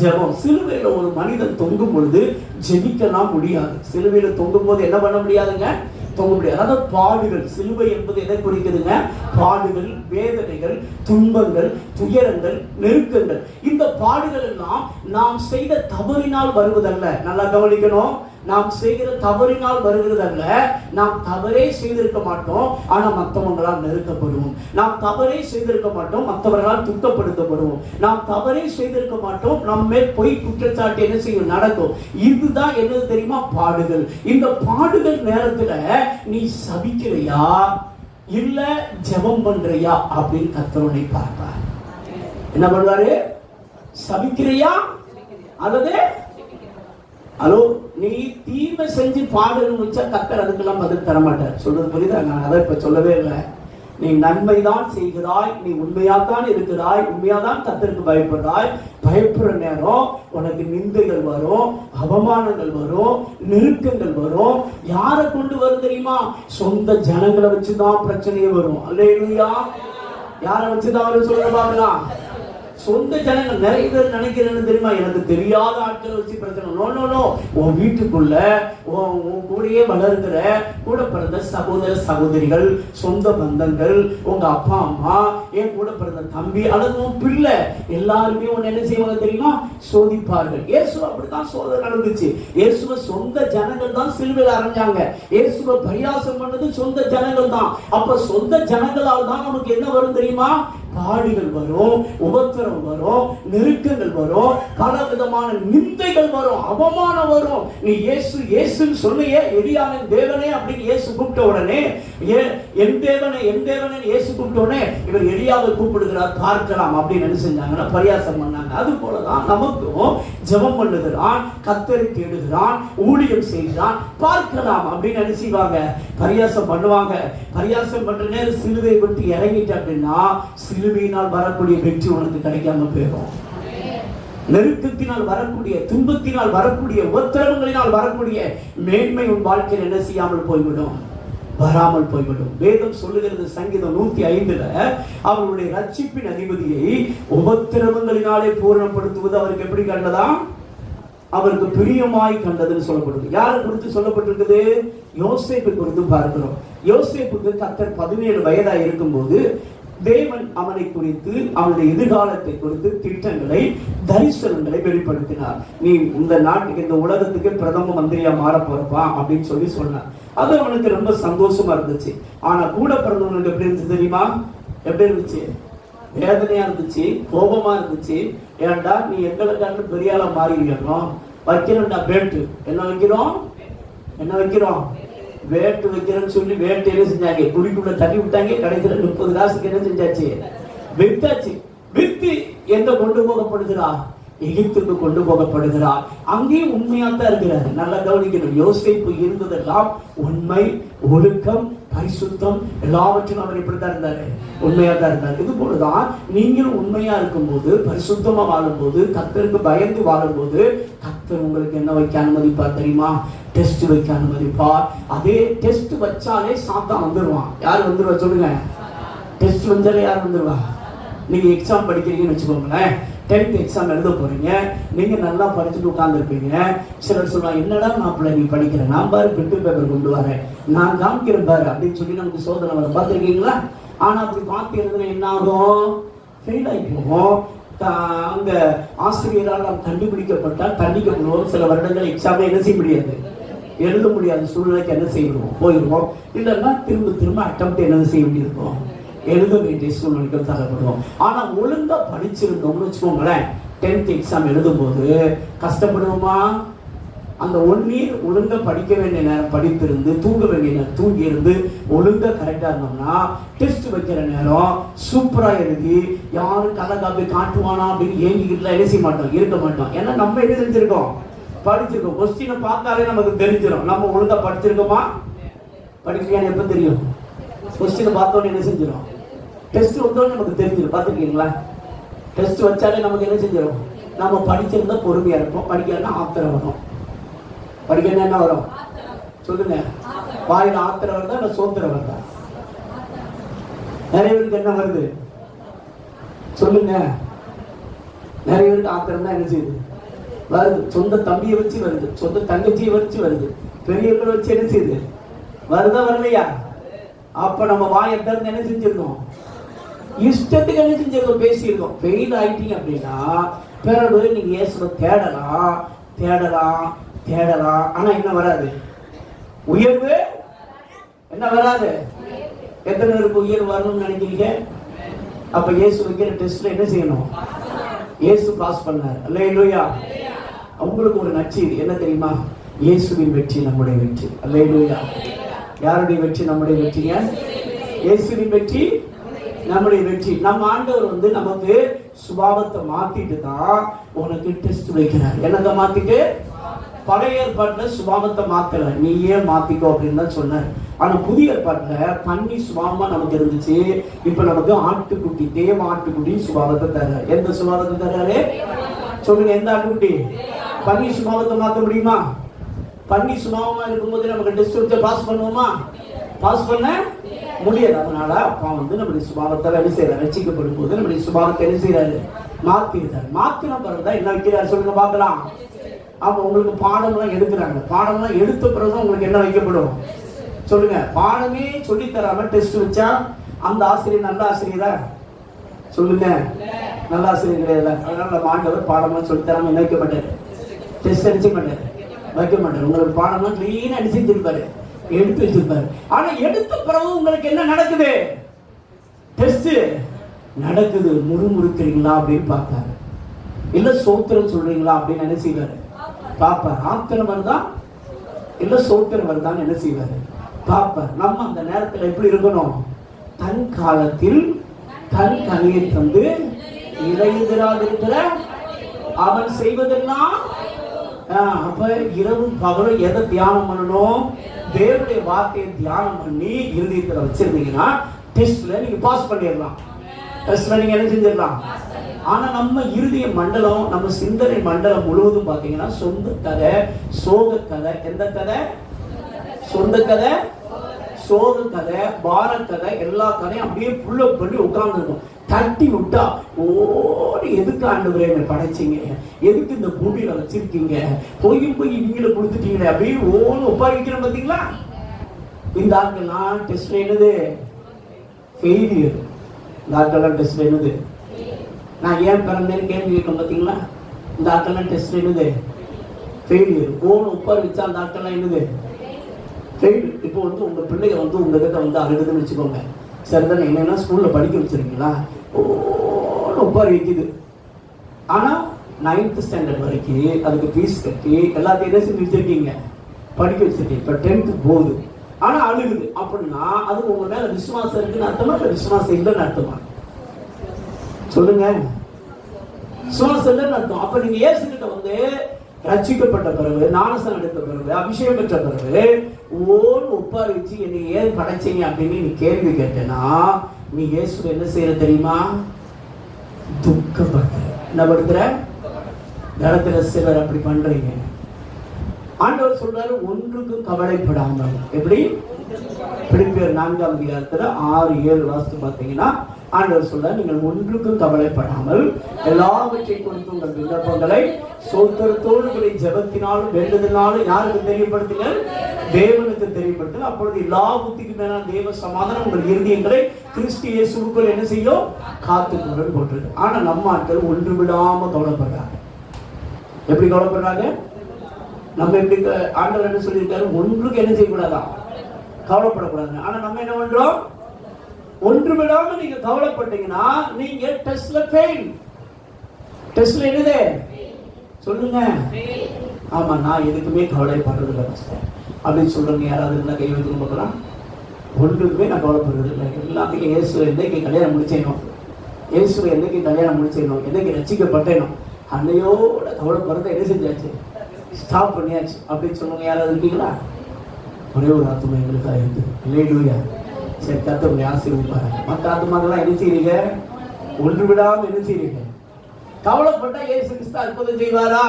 ஜெபம். சிலுவையில ஒரு மனிதன் தொங்கும் பொழுது ஜெபிக்கலாம் முடியாது. சிலுவையில தொங்கும் போது என்ன பண்ண முடியாதுங்க? தொங்க முடியாது. அதாவது பாடுகள். சிலுவை என்பது எதை குறிக்குதுங்க? பாடுகள், வேதனைகள், துன்பங்கள், துயரங்கள், நெருக்கங்கள். இந்த பாடுகள் எல்லாம் நாம் செய்த தவறினால் வருவதல்ல. நல்லா கவனிக்கணும். நாம் செய்கிற தவறினால் வருகிறதல்ல. நாம் தவறே செய்திருக்க மாட்டோம், ஆனா மற்றவங்களால் நெருக்கப்படுவோம். நாம் தவறே செய்திருக்க மாட்டோம், மற்றவர்களால் துக்கப்படுத்தப்படுவோம். நாம் தவறே செய்திருக்க மாட்டோம், நம்ம மேல் பொய் குற்றச்சாட்டு என்ன செய்யும்? நடக்கும். இதுதான் என்னது தெரியுமா? பாடுகள். இந்த பாடுகள் நேரத்துல நீ சபிக்கிறையா இல்ல ஜெபம் பண்றியா அப்படின்னு கர்த்தர் பார்ப்பார். என்ன பண்ணுவாரு? சபிக்கிறையா அல்லது ஹலோ நீ தீமை செஞ்சு பாடுன்னு வச்சா கர்த்தர் அதுக்கெல்லாம் பதில் தர மாட்டார். சொல்றது புரியுதா? நான் அதை இப்ப சொல்லவே இல்லை. நீ நன்மைதான் செய்கிறாய், நீ உண்மையாத்தான் இருக்கிறாய், உண்மையாதான் கர்த்தருக்கு பயப்படுறாய். பயப்படுற நேரம் உனக்கு நிந்தைகள் வரும், அவமானங்கள் வரும், நெருக்கங்கள் வரும். யாரை கொண்டு வரும் தெரியுமா? சொந்த ஜனங்களை வச்சுதான் பிரச்சனையே வரும். அல்லேலூயா. யாரை வச்சுதான் வரும் சொல்ல பாக்கலாம்? சொந்த ஜனங்கள். நிறைய பேர் நினைக்கிறேன்னு தெரியுமா? எனக்கு தெரியாத ஆட்களை வச்சு பிரச்சனை. No no no. உன் வீட்டுக்குள்ள உன் கூடயே வளர்கிற கூட பிறந்த சகோதர சகோதரிகள், சொந்த பந்தங்கள், உங்க அப்பா அம்மா, என் கூட பிறந்த தம்பி அல்லது உன் பிள்ளை, எல்லாருமே உன்னை என்ன செய்வாங்க தெரியுமா? சோதிப்பார்கள். இயேசு அப்படித்தான் சோதனை நடந்துச்சு. இயேசுவ சொந்த ஜனங்கள் தான் சிலுவையில் அறைஞ்சாங்க. இயேசுவ பரியாசம் பண்ணது சொந்த ஜனங்கள் தான். அப்ப சொந்த ஜனங்களால் தான் நமக்கு என்ன வரும் தெரியுமா? பாடுகள் வரும், உபத்திரம் வரும், நெருக்கங்கள் வரும், பல விதமான நிந்தைகள் வரும், அவமானம் வரும். நீ இயேசு இயேசுன்னு சொன்னியே, எலியாவின் தேவனே அப்படின்னு இயேசு கூப்பிட்ட உடனே, என் தேவனே என் தேவனே இயேசு கூப்பிட்ட உடனே இவர் எலியாவை கூப்பிடுகிறார், பார்க்கலாம் அப்படின்னு என்ன செஞ்சாங்கன்னா பரியாசம் பண்ணாங்க. அது போலதான் நமக்கும் ஜெபம் பண்ணுகிறான், கர்த்தரை தேடுகிறான், ஊழியம் செய்கிறான், பார்க்கலாம் அப்படின்னு என்ன செய்வாங்க? பரியாசம் பண்ணுவாங்க. பரியாசம் பண்ற நேரம் சிலுவை விட்டு இறங்கிட்டு அப்படின்னா சிலுவையினால் வரக்கூடிய வெற்றி உனக்கு கிடைக்காம போயிடும். நெருக்கத்தினால் வரக்கூடிய, துன்பத்தினால் வரக்கூடிய, உத்தரவுகளினால் வரக்கூடிய மேன்மை உன் வாழ்க்கையில் என்ன செய்யாமல் போய்விடும்? வராமல் போய்விடும். வேதம் சொல்லுகிறது சங்கீதம் 105 அவர்களுடைய ரட்சிப்பின் அதிபதியை உபத்திரவங்களினாலே பூரணப்படுத்துவது அவருக்கு எப்படி கண்டதா? அவருக்கு பிரியமாய் கண்டதுன்னு சொல்லப்படுது. யாரை குறித்து சொல்லப்பட்டிருக்குது? யோசேப்பு குறித்து பார்க்கிறோம். யோசேப்புக்கு கர்த்தர் 17 வயதா இருக்கும்போது தேவன் அவனை குறித்து, அவனுடைய எதிர்காலத்தை குறித்து திட்டங்களை, தரிசனங்களை வெளிப்படுத்தினார். நீ இந்த நாட்டுக்கு, இந்த உலகத்துக்கு பிரதம மந்திரியா மாற போறப்பா அப்படின்னு சொல்லி சொன்னார். அது அவனுக்கு ரொம்ப சந்தோஷமா இருந்துச்சு. ஆனா கூட பிறந்தவனுக்கு எப்படி இருந்துச்சு தெரியுமா? எப்படி இருந்துச்சு? வேதனையா இருந்துச்சு, கோபமா இருந்துச்சு. ஏன்டா நீ எங்களுக்கான பெரிய ஆளா மாறிக்கணும், வைக்கிறோம்டா பேட்டு. என்ன வைக்கிறோம்? என்ன வைக்கிறோம்? வேட்டு வைக்கிறேன்னு சொல்லி வேட்டையில செஞ்சாங்க. குடிக்குள்ள தண்ணி விட்டாங்க. கடைசியில 30 காசுக்கு என்ன செஞ்சாச்சு? வித்தாச்சு. வித்து எங்க கொண்டு போகப்படுகிறார்? எகிப்துக்கு கொண்டு போகப்படுகிறார். அங்கேயும் உண்மையாத்தான் இருக்கிறார். நல்லா கவனிக்கணும். யோசேப்பு இருந்ததெல்லாம் உண்மை, ஒழுக்கம், பரிசுத்தம் எல்லாவற்றையும் அவர் இப்படித்தான் இருந்தாரு, உண்மையா தான் இருந்தார். இது போலதான் நீங்களும் உண்மையா இருக்கும்போது, பரிசுத்தமா வாழும்போது, கர்த்தருக்கு பயந்து வாழும்போது கர்த்தர் உங்களுக்கு என்ன வைக்க அனுமதிப்பார் தெரியுமா? டெஸ்ட் வைக்க அனுமதிப்பார். அதே டெஸ்ட் வச்சாலே சாத்தான் வந்துருவான். யார் வந்துருவா சொல்லுங்க? டெஸ்ட் வந்தாலே யார் வந்துருவா? நீங்க எக்ஸாம் படிக்கிறீங்கன்னு வச்சுக்கோங்களேன். 10th எக்ஸாம் எழுத போறீங்க. நீங்க நல்லா படிச்சுட்டு உட்கார்ந்துருப்பீங்க. சிலர் சொல்லுவாங்க, என்னடா மாப்பிள்ளை நீ படிக்கிற, நான் பாரு பிட்டு பேப்பர் கொண்டு வரேன், நான் காமிக்கிறேன் பாரு அப்படின்னு சொல்லி நமக்கு சோதனை வர பார்த்துருக்கீங்களா? ஆனா அப்படி பார்த்து எழுதுனா என்ன ஆகும்? ஃபெயில் ஆகி போகும். அங்க ஆசிரியரால் நாம் கண்டுபிடிக்கப்பட்டால் தண்டிக்கப்படுவோம். சில வருடங்கள் எக்ஸாம் என்ன செய்ய முடியாது, எழுத முடியாத சூழ்நிலைக்கு என்ன செய்வோம், போயிடுவோம். இல்லைன்னா திரும்ப அட்டம்ப்ட் என்ன செய்ய வேண்டியிருக்கும், எழுத வேண்டிய சூழ்நிலைகள் தரப்படுவோம். ஆனா ஒழுங்கா படிச்சிருந்தோம்னு வச்சுக்கோங்களேன், 10th எக்ஸாம் எழுதும் போது கஷ்டப்படுவோமா? அந்த 1 year ஒழுங்கா படிக்க வேண்டிய நேரம் படித்திருந்து, தூங்க வேண்டிய நேரம் தூங்கி இருந்து, ஒழுங்கா கரெக்டா இருந்தோம்னா டெஸ்ட் வைக்கிற நேரம் சூப்பரா எழுதி யாரும் கள்ளக்காப்பி காட்டுவானா அப்படின்னு ஏங்கிக்கிட்டுலாம் என்ன செய்ய மாட்டோம், இருக்க மாட்டோம். ஏன்னா நம்ம என்ன செஞ்சிருக்கோம், படிச்சிருக்கோம். கொஸ்டினை பார்த்தாலே நமக்கு தெரிஞ்சிடும் நம்ம ஒழுங்கா படிச்சிருக்கோமா படிக்கலையான்னு எப்ப தெரியும், கொஸ்டினை பார்த்தோன்னு என்ன செஞ்சிடும், டெஸ்ட் வந்தோன்னு நமக்கு தெரிஞ்சிடும். பார்த்துருக்கீங்களா? டெஸ்ட் வச்சாலே நமக்கு என்ன செஞ்சிடும், நம்ம படிச்சிருந்தா பொறுமையா இருப்போம், படிக்கலன்னா ஆத்திரம் வரும். படிக்கணும் என்ன வரும் சொல்லுங்க, வாயில ஆத்திரம் வருதா இல்ல சோத்திரம் வருதா? நிறைய பேருக்கு என்ன வருது சொல்லுங்க, நிறைய பேருக்கு ஆத்திரம் தான் என்ன செய்யுது வருது. சொந்த தம்பியை வச்சு வருது, சொந்த தங்கச்சியை வச்சு வருது, பெரியவர்களை வச்சு என்ன செய்யுது வருதா வரலையா? அப்ப நம்ம வாயை திறந்து என்ன செஞ்சிருக்கோம், இஷ்டத்துக்கு என்ன செஞ்சிருக்கோம், பேசியிருக்கோம். ஃபெயில் ஆயிட்டீங்க அப்படின்னா பிறகு நீங்க இயேசுவை தேடலாம். ஆனா என்ன வராது, உயர்வு என்ன வராது. எத்தனை பேருக்கு உயர்வு வரணும்னு நினைக்கிறீங்க? அப்ப இயேசு வைக்கிற டெஸ்ட்ல என்ன செய்யணும், இயேசு பாஸ் பண்ணார். அல்லேலூயா. உங்களுக்கு ஒரு நற்செய்தி என்ன தெரியுமா, இயேசுவின் வெற்றி நம்முடைய வெற்றி. அல்லேலூயா. யாருடைய வெற்றி? நம்முடைய வெற்றிங்க. இயேசுவின் வெற்றி நம்முடைய வெற்றி. நம்ம ஆண்டவர் நமக்கு சுபாவத்தை மாத்திட்டு தான் உனக்கு டெஸ்ட் வைக்கிறார். என்னதை மாத்திட்டு? பழைய ஏற்பாட்டுல சுபாவத்தை மாத்தல, நீயே மாத்திக்கோ அப்படின்னு தான் சொன்னார். ஆனா புதிய ஏற்பாட்டுல பன்னி சுபாவமா நமக்கு இருந்துச்சு. இப்ப நமக்கு ஆட்டுக்குட்டி, தேவ ஆட்டுக்குட்டி சுபாவத்தை தர்றாரு. எந்த சுபாவத்தை தர்றாரு சொல்லுங்க, எந்த ஆட்டுக்குட்டி? பன்னி சுபாவத்தை மாத்த முடியுமா? பன்னி சுபாவமா இருக்கும்போது நமக்கு டெஸ்ட் வச்சு பாஸ் பண்ணுவோமா? பாஸ் பண்ண முடியாது. அதனால அப்பா நம்முடைய சுபாவத்தை என்ன செய்யறாரு, ரட்சிக்கப்படும் போது நம்முடைய சுபாவத்தை என்ன செய்யறாரு, மாத்திருக்காரு. மாத்தின பிறகுதான் என்ன வைக்கிறாரு சொல்லுங்க பார்க்கலாம். அப்ப உங்களுக்கு பாடம்லாம் எடுக்கிறாங்க, பாடம்லாம் எடுத்த பிறகு உங்களுக்கு என்ன வைக்கப்படும் சொல்லுங்க. பாடமே சொல்லி தராம டெஸ்ட் வச்சா அந்த ஆசிரியர் நல்ல ஆசிரியரா சொல்லுங்க? நல்ல ஆசிரியர் கிடையாது. அதனால நம்ம ஆண்டவர் பாடம்லாம் சொல்லி தராம என்ன வைக்க மாட்டாரு, டெஸ்ட் அடிச்சு மாட்டாரு, வைக்க மாட்டாரு. உங்களுக்கு பாடம்லாம் கிளீனா அடிச்சு வச்சிருப்பாரு, எடுத்து வச்சிருப்பாரு. ஆனா எடுத்த பிறகு உங்களுக்கு என்ன நடக்குது, டெஸ்ட் நடக்குது. முறுமுறுக்கிறீங்களா அப்படின்னு பார்த்தாரு, இல்ல சோத்திரம் சொல்றீங்களா அப்படின்னு என்ன செய்வாரு பாப்பார். ஆத்திரம் வருதா இல்ல சோத்திரம் வருதான்னு என்ன செய்வாரு பாப்பார். நம்ம அந்த நேரத்துல எப்படி இருக்கணும், தன் காலத்தில் தன் கனியை தந்து இறையுதிராதிருக்கிற அவன் செய்வதெல்லாம். அப்ப இரவு பகலும் எதை தியானம் பண்ணணும், தேவனுடைய வார்த்தையை தியானம் பண்ணி இருதயத்துல வச்சிருந்தீங்கன்னா டெஸ்ட்ல நீங்க பாஸ் பண்ணிடலாம். டெஸ்ட்ல நீங்க என்ன செஞ்சிடலாம். ஆனா நம்ம இருதய மண்டலம், நம்ம சிந்தனை மண்டலம் முழுவதும் பாத்தீங்கன்னா சொந்த கதை, சோக கதை. எந்த கதை? சொந்த கதை, சோக கதை, பார கதை, எல்லா கதையும் அப்படியே புள்ள பண்ணி உட்கார்ந்துருக்கும். தட்டி விட்டா ஓடி, எதுக்கு ஆண்டவரே என்னை படைச்சிங்க, எதுக்கு இந்த பூமியில வச்சிருக்கீங்க, போய் இவங்கள கொடுத்துட்டீங்களே அப்படியே ஓன்னு ஒப்பாரி வைக்கிறோம். பாத்தீங்களா? இந்த ஆட்கள்லாம் டெஸ்ட்ல என்னது, ஃபெயிலியர். இந்த ஆட்கள்லாம் டெஸ்ட்ல என்னது, நான் ஏன் பிறந்தேன்னு கேள்வி கேட்கும். பார்த்தீங்களா? இந்த ஆட்கள்லாம் டெஸ்ட் என்னது, ஃபெயிலியர். ஓன்னு உட்கார வச்சா அந்த ஆட்கள்லாம் என்னது, ஃபெயில். இப்போ உங்க பிள்ளைங்க உங்ககிட்ட அழுதுன்னு வச்சுக்கோங்க. சரிதானே? என்னன்னா ஸ்கூல்ல படிக்க வச்சிருக்கீங்களா, ஓன்னு உட்கார வைக்குது. ஆனா 9th ஸ்டாண்டர்ட் வரைக்கும் அதுக்கு ஃபீஸ் கட்டி எல்லாத்தையும் என்ன செஞ்சு வச்சிருக்கீங்க, படிக்க வச்சிருக்கீங்க. இப்போ 10th போகுது, ஆனா அழுகுது. அப்படின்னா அதுக்கு உங்க மேல விசுவாசம் இருக்குன்னு அர்த்தமா இல்ல விசுவாசம் இல்லைன்னு அர்த்தமா சொல்லுங்க? விசுவாசம் இல்லைன்னு அர்த்தம். அப்ப நீங்க இயேசு கிட்ட ரட்சிக்கப்பட்ட பிறகு, ஞானஸ்நானம் எடுத்த பிறகு, அபிஷேகம் பெற்ற பிறகு ஓன்னு உட்கார வச்சு என்னை ஏன் படைச்சீங்க அப்படின்னு நீ கேள்வி கேட்டேன்னா நீ இயேசு என்ன செய்யற தெரியுமா, துக்கப்படுத்துற. என்ன படுத்துற? இடத்துல சிலர் அப்படி பண்றீங்க. ஆண்டவர் சொல்றாரு, ஒன்றுக்கும் கவலைப்படாமல். எப்படி? பிலிப்பியர் 4ஆம் அதிகாரத்துல 6-7 வாசித்து பார்த்தீங்கன்னா, ஆண்டவர் சொல்ல, நீங்கள் ஒன்றுக்கும் கவலைப்படாமல் எல்லாவற்றை குறித்து உங்கள் விண்ணப்பங்களை சோத்திரத்தோடு ஜெபத்தினாலும் வேண்டுதலினாலும் யாருக்கு தெரியப்படுத்துங்க? தேவனுக்கு தெரியப்படுத்துங்க. அப்பொழுது எல்லா புத்திக்கு மேலான தேவ சமாதானம் உங்கள் இருதயங்களை கிறிஸ்து இயேசுவுக்குள் என்ன செய்யும்? காத்துக்கொண்டு போட்டிருக்கு. ஆனா நம்ம ஆட்கள் ஒன்று விடாம கவலைப்படுறாங்க. எப்படி கவலைப்படுறாங்க? நம்ம எப்படி ஆண்டவர் என்ன சொல்லியிருக்காரு? ஒன்றுக்கு என்ன செய்யக்கூடாதான்? கவலைப்படக்கூடாது. ஆனா நம்ம என்ன பண்றோம்? ஒன்று விடாம நீங்க கவலைப்பட்டீங்கன்னா நீங்க டெஸ்ட்ல ஃபெயில். டெஸ்ட்ல என்னது சொல்லுங்க? ஆமா, நான் எதுக்குமே கவலைப்படுறது இல்லை அப்படின்னு சொல்றீங்க. யாராவது இருந்தா கை வச்சு பார்க்கலாம். ஒன்றுக்குமே நான் கவலைப்படுறது இல்லை. எல்லாமே இயேசுவை என்னைக்கு கல்யாணம் முடிச்சேனோ, இயேசுவை என்னைக்கு கல்யாணம் முடிச்சேனோ, என்னைக்கு ரட்சிக்கப்பட்டேனோ அன்னையோட கவலைப்படுறத என்ன செஞ்சாச்சு? ஸ்டாப் பண்ணியாச்சு அப்படின்னு சொல்லுங்க. யாராவது இருக்கீங்களா? ஒரே ஒரு ஆத்மா எங்களுக்காக இருந்து இல்லையா? சரி, கர்த்தருடைய ஆசீர்வதிப்பாரு. மற்ற ஆத்மாக்கெல்லாம் என்ன செய்றீங்க? ஒன்று விடாம என்ன செய்றீங்க? கவலைப்பட்டா இயேசு கிறிஸ்து அற்புதம் செய்வாரா?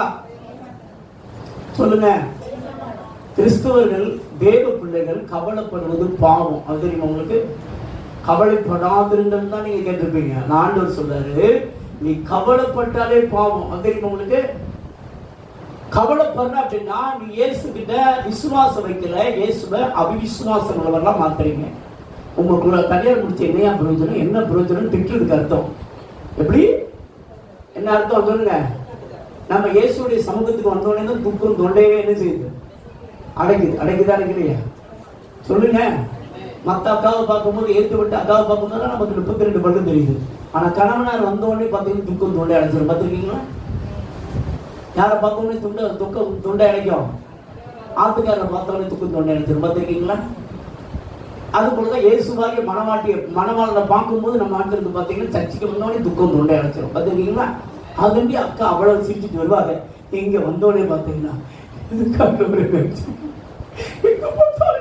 சொல்லுங்க. கிறிஸ்தவர்கள், தேவ பிள்ளைகள் கவலைப்படுவது பாவம். அது தெரியுமா உங்களுக்கு? கவலைப்படாதிருங்கள் தான் நீங்க கேட்டிருப்பீங்க. ஆண்டவர் சொல்றாரு, நீ கவலைப்பட்டாலே பாவம். அது தெரியுமா உங்களுக்கு? கவலைப்படுற அப்படின்னா நீ இயேசு கிட்ட விசுவாசம் வைக்கல, இயேசுவை அவிசுவாசம் உள்ளவரெல்லாம் மாத்துறீங்க. உங்களுக்குள்ள கல்யாணம் முடிச்ச என்னையா பிரயோஜனம்? என்ன பிரயோஜனம் திட்டுறதுக்கு அர்த்தம். எப்படி? என்ன அர்த்தம் சொல்லுங்க? நம்ம இயேசுடைய சமூகத்துக்கு வந்தோடனே தான் துக்கம் தொண்டையவே என்ன செய்யுது? அடைக்குதா இல்லையா? சொல்லுங்க. மற்ற அக்காவை பார்க்கும்போது, ஏற்று விட்டு அக்காவை பார்க்கும்போது நமக்கு 32 பல்லு தெரியுது. ஆனா கணவனார் வந்த உடனே பார்த்தீங்கன்னா துக்கம் தொண்டை அடைச்சிடும். பார்த்துருக்கீங்களா? யாரை பார்த்தோன்னே துக்கம் தொண்டை அடைக்கும்? ஆத்துக்காரரை பார்த்தோன்னே துக்கம் தொண்டை அடைச்சிடும். பார்த்துருக்கீங்களா? அது போலதான் இயேசுவாகிய மணவாளனை பார்க்கும்போது நம்ம ஆட்களுக்கு பார்த்தீங்கன்னா சர்ச்சைக்கு வந்தோடனே துக்கம் தொண்டை அடைச்சிடும். பார்த்துருக்கீங்களா? அதுண்டி அக்கா அவ்வளவு சிரிச்சுட்டு வருவாங்க. இங்க வந்தோடனே பார்த்தீங்கன்னா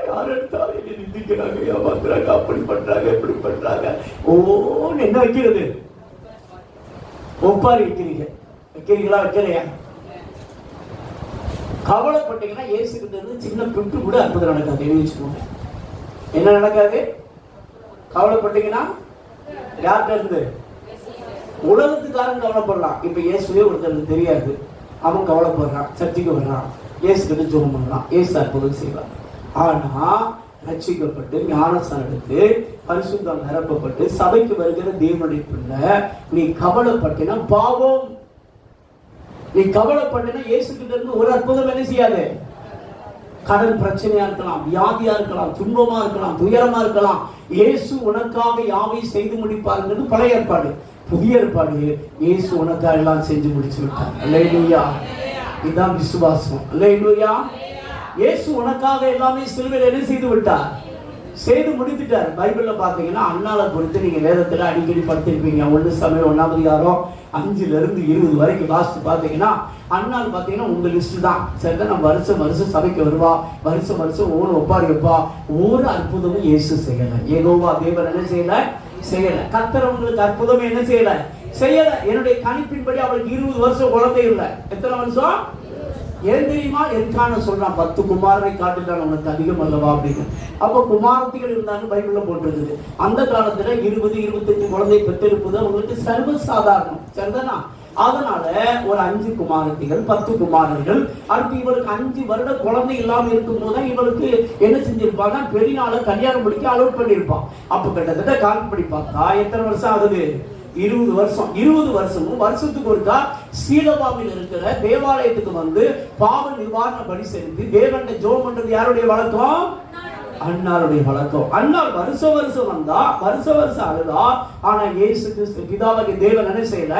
யார் எடுத்தாலும் என்ன நிந்திக்கிறாங்க, ஏமாத்துறாங்க, அப்படி பண்றாங்க, இப்படி பண்றாங்க. ஓன்னு என்ன வைக்கிறது? ஒப்பாரி வைக்கிறீங்களா? வைக்கலையா? கவலைப்பட்டீங்கன்னா இயேசு கிட்ட இருந்து சின்ன பிட்டு கூட அற்புதம் நடக்காது. எழுதிச்சுக்கோங்க. என்ன நடக்காது? கவலைப்பட்டீங்கன்னா யார்கிட்ட இருந்து? உலகத்துக்காரன் கவலைப்படலாம். இப்ப இயேசுவே ஒருத்தருக்கு தெரியாது, அவன் கவலைப்படுறான், சர்ச்சைக்கு வர்றான், இயேசு கிட்ட ஜெபம் பண்ணலாம், இயேசு அற்புதம் செய்வார். ஆனா ரட்சிக்கப்பட்டு ஞானஸ்நானம் எடுத்து பரிசுத்தம் நிரப்பப்பட்டு சபைக்கு வருகிற தேவனுடைய பிள்ளை நீ கவலைப்பட்டினா பாவம். நீ கவலைப்பட்டினா இயேசு கிட்ட இருந்து ஒரு அற்புதம் என்ன செய்யாது? கடன் பிரச்சனையா இருக்கலாம், வியாதியா இருக்கலாம், துன்பமா இருக்கலாம், துயரமா இருக்கலாம். இயேசு உனக்காக யாவையும் செய்து முடிப்பாருங்கிறது பழைய ஏற்பாடு. புதிய ஏற்பாடு, இயேசு உனக்காக எல்லாம் செஞ்சு முடிச்சு விட்டார். அல்லேலூயா. இதுதான் விசுவாசம். அல்லேலூயா. இயேசு உனக்காக எல்லாமே சிலுவையில் என்ன செய்து விட்டார்? செய்து முடித்துட்டார். பைபிள்ல பாத்தீங்கன்னா அன்னாளை பொறுத்து நீங்க வேதத்துல அடிக்கடி படித்திருப்பீங்க. 1 Samuel 1ஆம் அதிகாரம் 5ல இருந்து 20 வரைக்கும் வாசித்து பாத்தீங்கன்னா அன்னாள் பாத்தீங்கன்னா உங்க லிஸ்ட் தான். சரிதான், நம்ம வருஷம் சபைக்கு வருவா, வருஷம் ஒவ்வொரு ஒப்பாரி வைப்பா. ஒரு அற்புதமும் இயேசு செய்யல. யெகோவா தேவன் என்ன செய்யல. கர்த்தர் உங்களுக்கு அற்புதம் என்ன செய்யல? என்னுடைய கணிப்பின்படி அவளுக்கு 20 வருஷம் குழந்தை இல்லை. எத்தனை வருஷம்? ஏன் தெரியுமா? எதுக்கான சொல்றான்? 10 குமாரனை காட்டுட்டான் உனக்கு அதிகம் அல்லவா அப்படின்னு. அப்ப குமாரத்திகள் இருந்தாங்க பைபிள்ல போட்டிருக்குது. அந்த காலத்துல 20-25 குழந்தை பெற்றிருப்பது அவங்களுக்கு சர்வசாதாரணம். சரிதானா? அதனால ஒரு 5 குமாரத்திகள் 10 குமாரர்கள். அடுத்து இவளுக்கு 5 வருட குழந்தை இல்லாம இருக்கும் போதுதான் இவளுக்கு என்ன செஞ்சிருப்பாங்க? பெரியநாள கல்யாணம் முடிக்க அலோட் பண்ணிருப்பான். அப்ப கிட்டத்தட்ட கால்படி பார்த்தா எத்தனை வருஷம் ஆகுது? 20 வருஷம். 20 வருஷமும் வருஷத்துக்கு ஒருக்கா சீலோவாவில் இருக்கிற தேவாலயத்துக்கு வந்து பாவ நிவாரண பலி செலுத்தி தேவன்கிட்ட ஜெபம் பண்றது யாருடைய வழக்கம்? அன்னாருடைய வழக்கம். அன்னார் வருஷம் வந்தா, வருஷம் அழுதா. ஆனா இயேசு கிறிஸ்து பிதாவாகிய தேவன் என்ன செய்யல?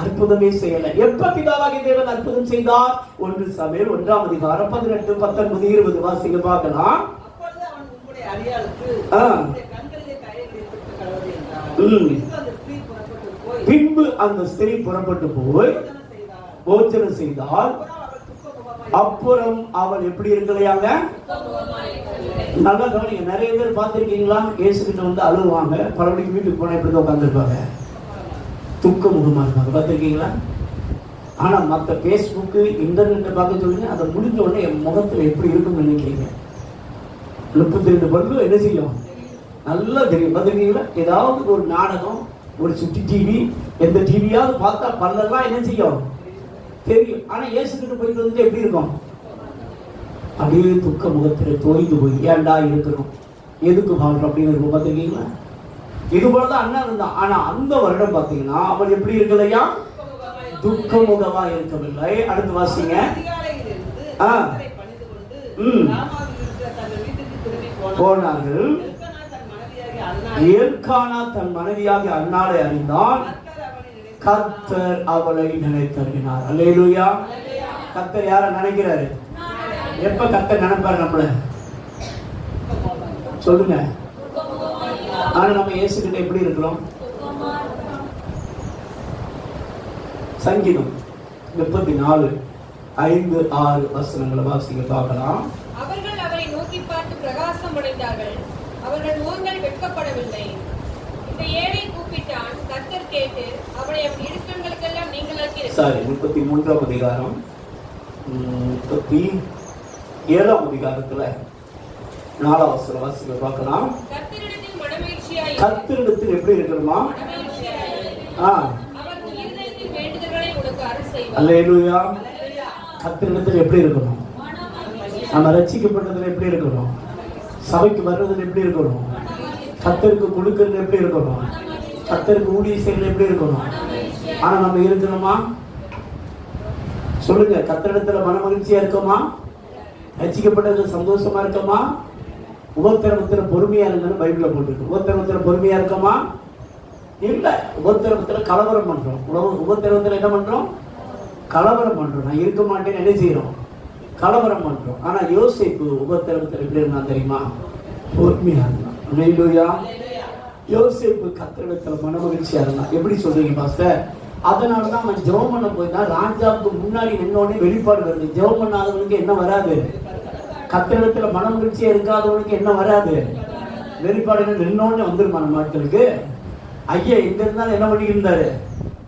அற்புதமே செய்யல. எப்ப பிதாவாகிய தேவன் அற்புதம் செய்தார்? 1 Samuel 1ஆம் அதிகாரம் 18, 19, 20 வாசிங்க பார்க்கலாம். பின்பு அந்த ஸ்திரீ புறப்பட்டு போய் போஜனம் செய்தால் அப்புறம் அவள் எப்படி இருக்கலையாங்க? நல்லா கவனிங்க. நிறைய பேர் பார்த்திருக்கீங்களா? இயேசு கிட்ட வந்து அழுவாங்க, பலபடிக்கு வீட்டுக்கு போனா இப்படி தான் உட்காந்துருப்பாங்க, துக்க முகமா இருப்பாங்க. பார்த்திருக்கீங்களா? ஆனா மற்ற பேஸ்புக் இன்டர்நெட்டை பார்க்க சொல்லுங்க, அதை முடிஞ்ச உடனே என் முகத்துல எப்படி இருக்கும்னு நினைக்கிறீங்க? 32 பல்லு என்ன செய்யும்? நல்லா தெரியும். பார்த்திருக்கீங்களா? ஏதாவது ஒரு நாடகம் ஒரு சுட்டி டிவி, எந்த டிவியாவது பார்த்தா பல்லெல்லாம் என்ன செய்யும் தெரியும். ஆனா இயேசு கிட்ட போயிட்டு வந்துட்டு எப்படி இருக்கும்? அப்படியே துக்க முகத்துல தோய்ந்து போய் ஏன்டா இருக்கணும், எதுக்கு வாழ்றோம் அப்படின்னு இருக்கும். பார்த்துருக்கீங்களா? இது போலதான் அண்ணா இருந்தான். ஆனா அந்த வருடம் பாத்தீங்கன்னா அவன் எப்படி இருக்கலையா? துக்க முகமா இருக்கவில்லை. அடுத்து வாசிங்க. போனார்கள். எல்கானா தன் மனைவியாகிய அன்னாளை அறிந்தான். கர்த்தர் அவளை நினைத்தருளினார். அல்லேலூயா. கர்த்தர் யார நினைக்கிறாரு? எப்ப கர்த்தர் நினைப்பாரு நம்மள சொல்லுங்க. ஆனா நம்ம இயேசு கிட்ட எப்படி இருக்கிறோம்? சங்கீதம் 34:5-6 வசனங்களை வாசிக்க பார்க்கலாம். அவர்கள் அவரை நோக்கி பார்த்து பிரகாசம் அடைந்தார்கள், அவர்கள் முகங்கள் வெட்கப்படவில்லை. இந்த ஏழை கூப்பிட்டான், கர்த்தர் கேட்டு அவனை அவன் இடுக்கண்களுக்கெல்லாம் நீங்களாக்கி. சாரி, 33ஆம் அதிகாரம் 37ஆம் அதிகாரத்துல 4ஆம் வசனம் வாசிக்க பார்க்கலாம். கர்த்தரிடத்தில் மனமகிழ்ச்சியாய், கர்த்தரிடத்தில் எப்படி இருக்கணுமா? அவர் இருதயத்தின் வேண்டுதல்களை உனக்கு அருள் செய்வார். அல்லேலூயா. கர்த்தரிடத்தில் எப்படி இருக்கணும்? நம்ம ரட்சிக்கப்பட்டதுல எப்படி இருக்கணும்? சபைக்கு வர்றதுல எப்படி இருக்கணும்? கர்த்தருக்கு கொடுக்கறது எப்படி இருக்கணும்? கர்த்தருக்கு ஊழியம் செய்யறது எப்படி இருக்கணும்? ஆனா நம்ம இருக்கணுமா? சொல்லுங்க. கர்த்தரிடத்துல மன மகிழ்ச்சியா இருக்கோமா? ரட்சிக்கப்பட்டதுல சந்தோஷமா இருக்கோமா? உபத்திரவத்துல பொறுமையா இருங்கன்னு பைபிள்ல போட்டுருக்கு. உபத்திரவத்துல பொறுமையா இருக்கோமா? இல்ல. உபத்திரவத்துல கலவரம் பண்றோம். உபத்திரவத்துல என்ன பண்றோம்? கலவரம் பண்றோம். நான் இருக்க மாட்டேன்னு என்ன செய்யறோம்? கலவரம் பண்றோம். ஆனா யோசேப்பு உபத்திரவத்துல எப்படி இருந்தா தெரியுமா? பொறுமையா இருந்தான். அல்லேலூயா. யோசேப்பு கர்த்தரிடத்துல மனமகிழ்ச்சியா இருந்தான். எப்படி சொல்றீங்க பாஸ்டர்? அதனாலதான் அவன் ஜெபம் பண்ண போய்தான் ராஜாவுக்கு முன்னாடி நின்னோடனே வெளிப்பாடு வருது. ஜெபம் பண்ணாதவனுக்கு என்ன வராது? கர்த்தரிடத்துல மனமகிழ்ச்சியா இருக்காதவனுக்கு என்ன வராது? வெளிப்பாடு. நின்னோடனே வந்துருமா நம்ம நாட்களுக்கு? ஐயா எங்க இருந்தாலும் என்ன பண்ணி இருந்தாரு?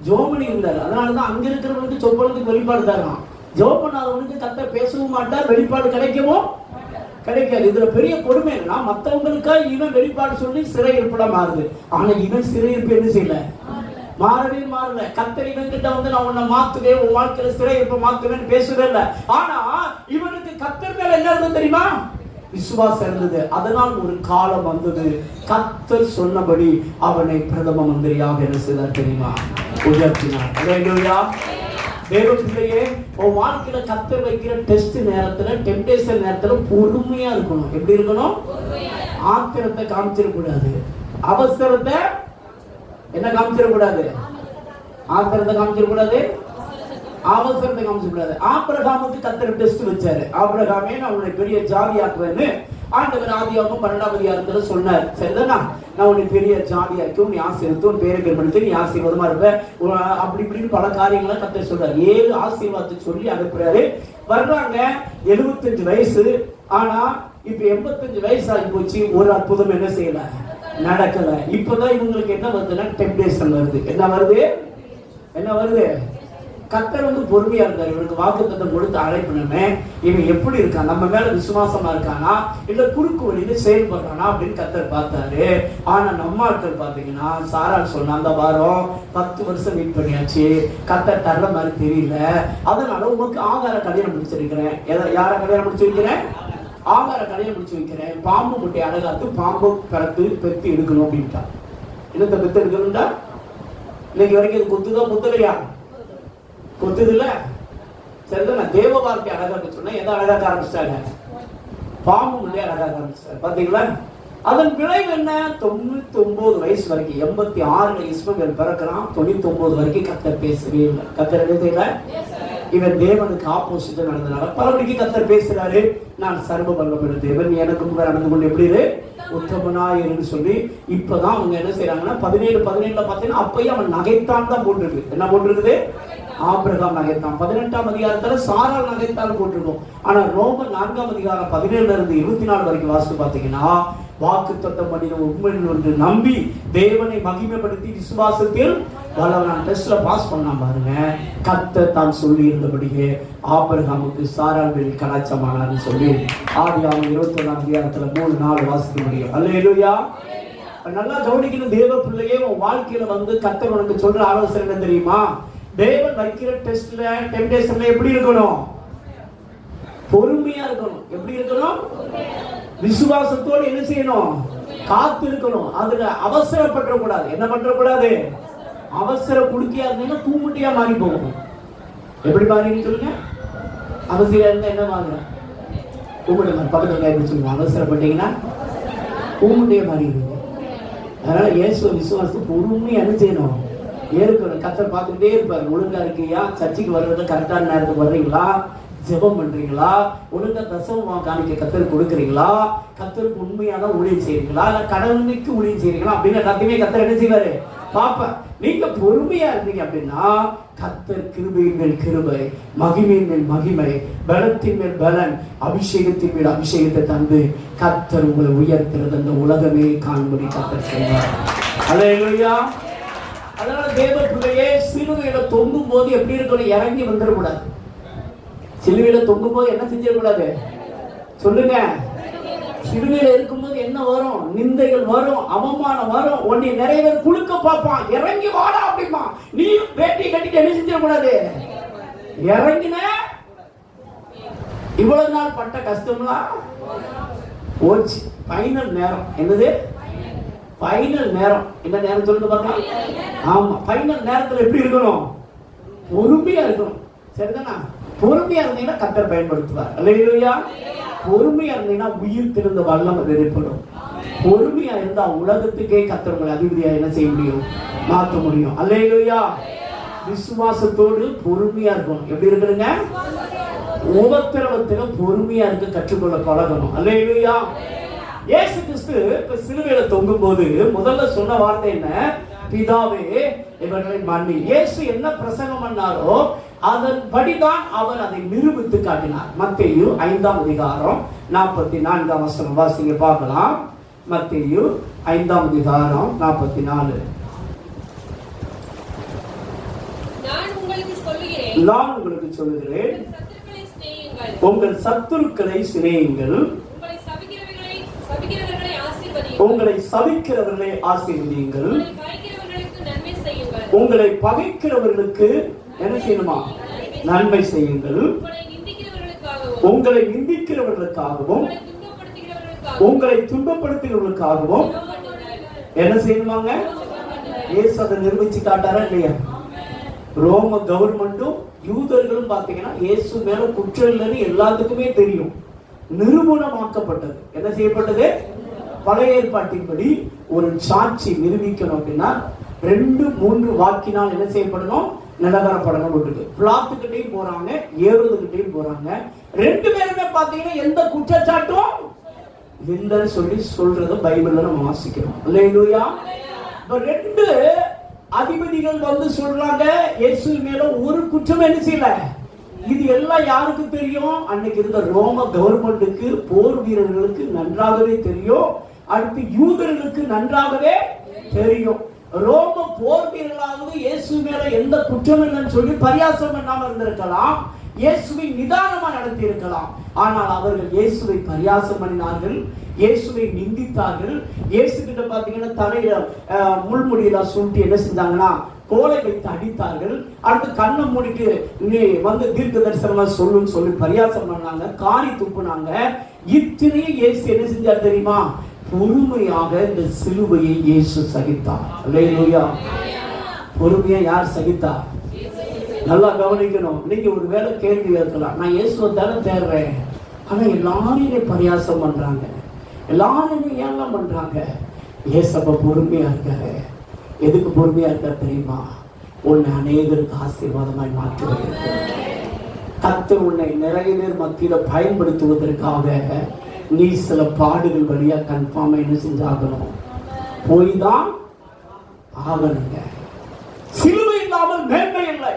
ஜெபம் பண்ணி இருந்தாரு. அதனாலதான் அங்க இருக்கிறவனுக்கு சொப்பனத்துக்கு வெளிப்பாடு தரலாம். ஜெபம் பண்ணாதவனுக்கு கர்த்தர் பேசவும் மாட்டார், வெளிப்பாடு கிடைக்கவும் கிடைக்காது. இதுல பெரிய கொடுமை என்னன்னா, மற்றவங்களுக்கா இவன் வெளிப்பாடு சொல்லி சிறையிருப்பட மாறுது. ஆனா இவன் சிறையிருப்பு என்ன செய்யல? மாறவே மாறல. கர்த்தர் இவன் கிட்ட வந்து நான் உன்னை மாத்துவேன், உன் வாழ்க்கையில சிறையிருப்ப மாத்துவேன்னு பேசவே இல்லை. ஆனா இவனுக்கு கர்த்தர் மேல என்ன இருந்தது தெரியுமா? விசுவாசம் இருந்தது. அதனால் ஒரு காலம் வந்தது, கர்த்தர் சொன்னபடி அவனை பிரதம மந்திரியாக என்ன செய்தார் தெரியுமா? உயர்த்தினார். அல்லேலூயா. தேவ பிள்ளையே, உன் வாழ்க்கையில கர்த்தர் வைக்கிற டெஸ்ட் நேரத்துல, டெம்டேஷன் நேரத்துல பொறுமையா இருக்கணும். எப்படி இருக்கணும்? ஆத்திரத்தை காமிச்சிடக்கூடாது. அவசரத்தை என்ன காமிச்சிடக்கூடாது? ஆத்திரத்தை காமிச்சிடக்கூடாது. அவசரத்தை காமிச்சிடக்கூடாது. ஆபிரகாமுக்கு கர்த்தர் டெஸ்ட் வச்சாரு. ஆபிரகாமே நான் உன்னை பெரிய ஜாதி ஆக்குவேன்னு ஆண்டவர் ஆதியாகமம் 12ஆம் அதிகாரத்துல சொன்னார். சரிதானா? நான் உன்னை பெரிய ஜாதியாக்கும், நீ ஆசீர்வத்தும், பேரை பெருமைப்படுத்தி நீ ஆசீர்வாதமா இருப்ப, அப்படி இப்படின்னு பல காரியங்களை கர்த்தர் சொல்றாரு. 7 ஆசீர்வாதத்தை சொல்லி அனுப்புறாரு. வர்றாங்க. 75 வயசு. ஆனா இப்ப 85 வயசு ஆகி போச்சு. ஒரு அற்புதம் என்ன செய்யல? நடக்கல. இப்பதான் இவங்களுக்கு என்ன வருதுன்னா டெம்டேஷன் வருது. என்ன வருது? என்ன வருது? கர்த்தர் வந்து பொறுமையா இருக்காரு. இவனுக்கு வாக்குத்தத்தம் கொடுத்து அழைப்பணுமே, இவன் எப்படி இருக்கான்? நம்ம மேல விசுவாசமா இருக்கானா இல்ல குறுக்கு வழியில செயல்படுறானா அப்படின்னு கர்த்தர் பார்த்தாரு. ஆனா நம்ம ஆட்கள் பாத்தீங்கன்னா, சாரால் சொன்ன அந்த வாரம் 10 வருஷம் வெயிட் பண்ணியாச்சு, கர்த்தர் தர்ற மாதிரி தெரியல, அதனால உங்களுக்கு ஆகார கல்யாணம் முடிச்சிருக்கிறேன். யார கல்யாணம் முடிச்சு வைக்கிறேன்? ஆகார கல்யாணம் முடிச்சு வைக்கிறேன். பாம்பு முட்டை அழகாத்து பாம்பு பெத்து எடுக்கணும் அப்படின்ட்டா. என்னத்தை பெத்து எடுக்கணும்டா? இன்னைக்கு வரைக்கும் இது கொத்துதோ முத்தலையா? கொத்துது இல்ல. சரிதானே? தேவ வார்த்தை அழகாக்க சொன்னா எதை அழகாக்க ஆரம்பிச்சிட்டாங்க? பாம்பு முட்டை அழகாக்க ஆரம்பிச்சிட்டாங்க. பாத்தீங்களா? அதன் விளைவு என்ன? 99 வயசு வரைக்கும், 86ல இஸ்மவேல் பிறக்கிறான். 99 வரைக்கும் கர்த்தர் பேசவே இல்லை. கர்த்தர் என்ன செய்யல? இவன் தேவனுக்கு ஆப்போசிட்டா நடந்தனால பலபடிக்கு கர்த்தர் பேசுறாரு. நான் சர்வ வல்லமையுள்ள தேவன், எனக்கு முன்னாடி நடந்து கொண்டு எப்படி இரு, உத்தமனாயிருந்து சொல்லி. இப்பதான் அவங்க என்ன செய்யறாங்கன்னா 17:17 பாத்தீங்கன்னா அப்பயும் அவன் நகைத்தான் தான் போட்டிருக்கு. என்ன போட்டிருக்குது? ஆபிரகாம் நகைத்தான். 18ஆம் அதிகாரத்துல சாரால் நகைத்தான் போட்டிருக்கோம். ஆனா ரோமர் 4ஆம் அதிகாரம் 17ல இருந்து 24 வரைக்கும் வாசித்து பாத்தீங்கன்னா, வாக்குத்தத்தம் பண்ணின உண்மையில் ஒன்று நம்பி தேவனை மகிமைப்படுத்தி விசுவாசத்தில் வளவனான். டெஸ்ட்ல பாஸ் பண்ணா பாருங்க. கர்த்தர் தான் சொல்லி இருந்தபடியே ஆபிரகாமுக்கு சாரால் மேல் கலாச்சமானார்னு சொல்லி ஆதியாகமம் 21ஆம் அதிகாரத்துல 3-4 வாசிக்க முடியும். அல்லேலூயா. நல்லா கவனிக்கணும் தேவ பிள்ளையே. உன் வாழ்க்கையில வந்து கர்த்தர் உனக்கு சொல்ற ஆலோசனை என்ன தெரியுமா? தேவன் வைக்கிற டெஸ்ட்ல டெம்டேஷன்ல எப்படி இருக்கணும்? பொறுமையா இருக்கணும். எப்படி இருக்கணும்? விசுவாசத்தோடு என்ன செய்யணும்? காத்து இருக்கணும். அதுல அவசரப்பட கூடாது. என்ன பண்ற கூடாது? அவசர குடுக்கியா இருந்தீங்கன்னா தூமுட்டியா மாறி போகும். எப்படி மாறின்னு சொல்லுங்க. அவசரம் இருந்தா என்ன மாறுங்க? தூமுட்டியா பக்கத்துல எப்படி சொல்லுங்க? அவசரப்பட்டீங்கன்னா தூமுட்டியா மாறிடுங்க. அதனால இயேசு விசுவாசத்தை பொறுமையா என்ன செய்யணும்? ஏற்கணும். கர்த்தர் பார்த்துக்கிட்டே இருப்பாரு. ஒழுங்கா இருக்கியா? சர்ச்சைக்கு வர்றது கரெக்டான நேரத்துக்கு வர்றீங்களா? ஜெபம் பண்றீங்களா? ஒழுங்கா தசம காணிக்க கர்த்தர் கொடுக்குறீங்களா? கர்த்தருக்கு உண்மையான ஊழியம் செய்றீங்களா? இல்ல கடவுளுக்கு ஊழியம் செய்றீங்களா? அப்படின்னு எல்லாத்தையுமே கர்த்தர் என்ன செய்வாரு? பாப்பா. நீங்க பொறுமையா இருந்தீங்க அப்படின்னா கர்த்தர் கிருபையின் மேல் கிருபை, மகிமையின் மேல் மகிமை, பலத்தின் மேல் பலன், அபிஷேகத்தின் மேல் அபிஷேகத்தை தந்து கர்த்தர் உங்களை உயர்த்துறது அந்த உலகமே காண்படி கர்த்தர் செய்வார். அல்லேலூயா. அதனால தேவ பிள்ளையே, சிலுவையில தொங்கும் போது எப்படி இருக்கணும்? இறங்கி வந்துடக்கூடாது. சிலுவையில தொங்கும் போது என்ன செஞ்சிடக்கூடாது? சொல்லுங்க. சிலுவையில இருக்கும்போது என்ன வரும்? நிந்தைகள் வரும், அவமானம் வரும். உன்னை நிறைய பேர் குழுக்க பார்ப்பான். இறங்கி வாடா அப்படிமா. நீ வேட்டி கட்டிட்டு என்ன செஞ்சிடக்கூடாது? இறங்கின இவ்வளவு நாள் பட்ட கஷ்டம்லாம் போச்சு. ஃபைனல் நேரம். என்னது ஃபைனல் நேரம்? என்ன நேரம் சொல்லுங்க பார்க்கலாம். ஆமா, ஃபைனல் நேரத்துல எப்படி இருக்கணும்? பொறுமையா இருக்கணும். சரிதானா? பொறுமையா இருந்தீங்கன்னா கர்த்தர் பயன்படுத்துவார். அல்லேலூயா. பொறுமையா இருந்தீங்கன்னா உயிர் திறந்த வல்லமை வெளிப்படும். பொறுமையா இருந்தா உலகத்துக்கே கர்த்தர் உங்களை அதிபதியா என்ன செய்ய முடியும்? மாற்ற முடியும். அல்லேலூயா. விசுவாசத்தோடு பொறுமையா இருக்கணும். எப்படி இருக்கணுங்க? உபத்திரவத்துல பொறுமையா இருக்க கற்றுக்கொள்ள பழகணும். அல்லேலூயா. இயேசு கிறிஸ்து இப்ப சிலுவையில தொங்கும் போது முதல்ல சொன்ன வார்த்தை என்ன? பிதாவே இவர்களை மன்னி. இயேசு என்ன பிரசங்கம் பண்ணாரோ அதன்படிதான் அவர் அதை நிரூபித்து காட்டினார். மத்தேயு 5ஆம் அதிகாரம் 44ஆம் வசனம் வாசிங்க பார்க்கலாம். மத்தேயு 5ஆம் அதிகாரம் 44. நான் உங்களுக்கு சொல்லுகிறேன், உங்கள் சத்துருக்களை சிநேகியுங்கள், உங்களை சபிக்கிறவர்களை ஆசீர்வதியுங்கள், உங்களை பகைக்கிறவர்களுக்கு என்ன செய்யணுமா? நன்மை செய்யுங்கள், உங்களை நிந்திக்கிறவர்களுக்காகவும் உங்களை துன்பப்படுத்துகிறவர்களுக்காகவும் என்ன செய்யணுமாங்க? இயேசு அதை நிரூபிச்சு காட்டாரா இல்லையா? ரோம கவர்மெண்ட்டும் யூதர்களும் பாத்தீங்கன்னா இயேசு மேல குற்றம் இல்லைன்னு எல்லாத்துக்குமே தெரியும். நிரூபணமாக்கப்பட்டது. என்ன செய்யப்பட்டது? பழைய ஏற்பாட்டின்படி ஒரு சாட்சி நிரூபிக்கணும் அப்படின்னா 2-3 வாக்கினால் என்ன செய்யப்படணும்? நிலவரப்படணும். விட்டுட்டு பிளாத்துக்கிட்டையும் போறாங்க, ஏறுவதுகிட்டையும் போறாங்க. 2 பேருமே பாத்தீங்கன்னா எந்த குற்றச்சாட்டும் இல்லைன்னு சொல்லி சொல்றத பைபிள்ல நம்ம வாசிக்கிறோம். அல்லேலூயா. இப்ப 2 அதிபதிகள் வந்து சொல்றாங்க இயேசு மேல ஒரு குற்றம் என்ன செய்யல. இது எல்லாம் யாருக்கு தெரியும்? அன்னைக்கு இருந்த ரோம கவர்மெண்ட்டுக்கு, போர் வீரர்களுக்கு நன்றாகவே தெரியும். அடுத்து யூதர்களுக்கு நன்றாகவே தெரியும். ரோம போர் வீரர்களாவது இயேசு மேல எந்த குற்றம் இல்லைன்னு சொல்லி பரியாசம் பண்ணாம இருந்திருக்கலாம், இயேசுவை நிதானமா நடத்தி இருக்கலாம். ஆனால் அவர்கள் இயேசுவை பரியாசம் பண்ணினார்கள், இயேசுவை நிந்தித்தார்கள். இயேசு கிட்ட பாத்தீங்கன்னா தலையில முள்முடியெல்லாம் சூட்டி என்ன செஞ்சாங்கன்னா கோலை வைத்து அடித்தார்கள். அடுத்து கண்ணை மூடிட்டு நீ வந்து தீர்க்க தரிசனமா சொல்லுன்னு சொல்லி பரியாசம் பண்ணாங்க, காரி துப்புனாங்க. இத்தனையும் இயேசு என்ன செஞ்சார் தெரியுமா? பொறுமையாக இந்த சிலுவையை இயேசு சகித்தார். அல்லேலூயா. பொறுமையா யார் சகித்தா? நல்லா கவனிக்கணும். நீங்க ஒரு வேளை கேள்வி கேட்கலாம், நான் இயேசுவை தானே தேடுறேன், ஆனா எல்லாரும் பரியாசம் பண்றாங்க, எல்லாரும் ஏன் பண்றாங்க? இயேசப்ப பொறுமையா இருக்காரு. எதுக்கு பொறுமையா இருக்காரு தெரியுமா? உன்னை அநேகருக்கு ஆசீர்வாதமாய் மாற்றுவது. கர்த்தர் உன்னை நிறைய பேர் மத்தியில பயன்படுத்துவதற்காக நீ சில பாடுகள் வழியா கன்ஃபார்மா என்ன செஞ்சாகணும்? போய்தான் ஆகணுங்க. சிலுவை இல்லாமல் மேன்மை இல்லை,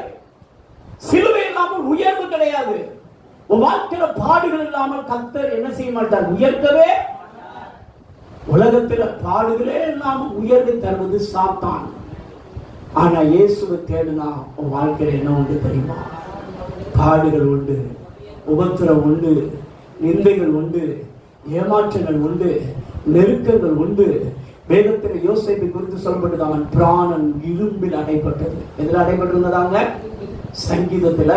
சிலுவை இல்லாமல் உயர்வு கிடையாது. உன் வாழ்க்கையில பாடுகள் இல்லாமல் கர்த்தர் என்ன செய்ய மாட்டார்? உயர்த்தவே. உலகத்துல பாடுகளே இல்லாமல் உயர்வை தருவது சாத்தான். ஆனா இயேசுவை தேடுனா உன் வாழ்க்கையில என்ன உண்டு தெரியுமா? பாடுகள் உண்டு, உபத்திரம் உண்டு, நிந்தைகள் உண்டு, ஏமாற்றங்கள் உண்டு, நெருக்கங்கள் உண்டு. வேதத்தில் யோசேப்பை குறித்து சொல்லப்பட்டது, அவன் பிராணன் இரும்பில் அடைப்பட்டது. எதில் அடைப்பட்டிருந்ததாங்க? சங்கீதத்துல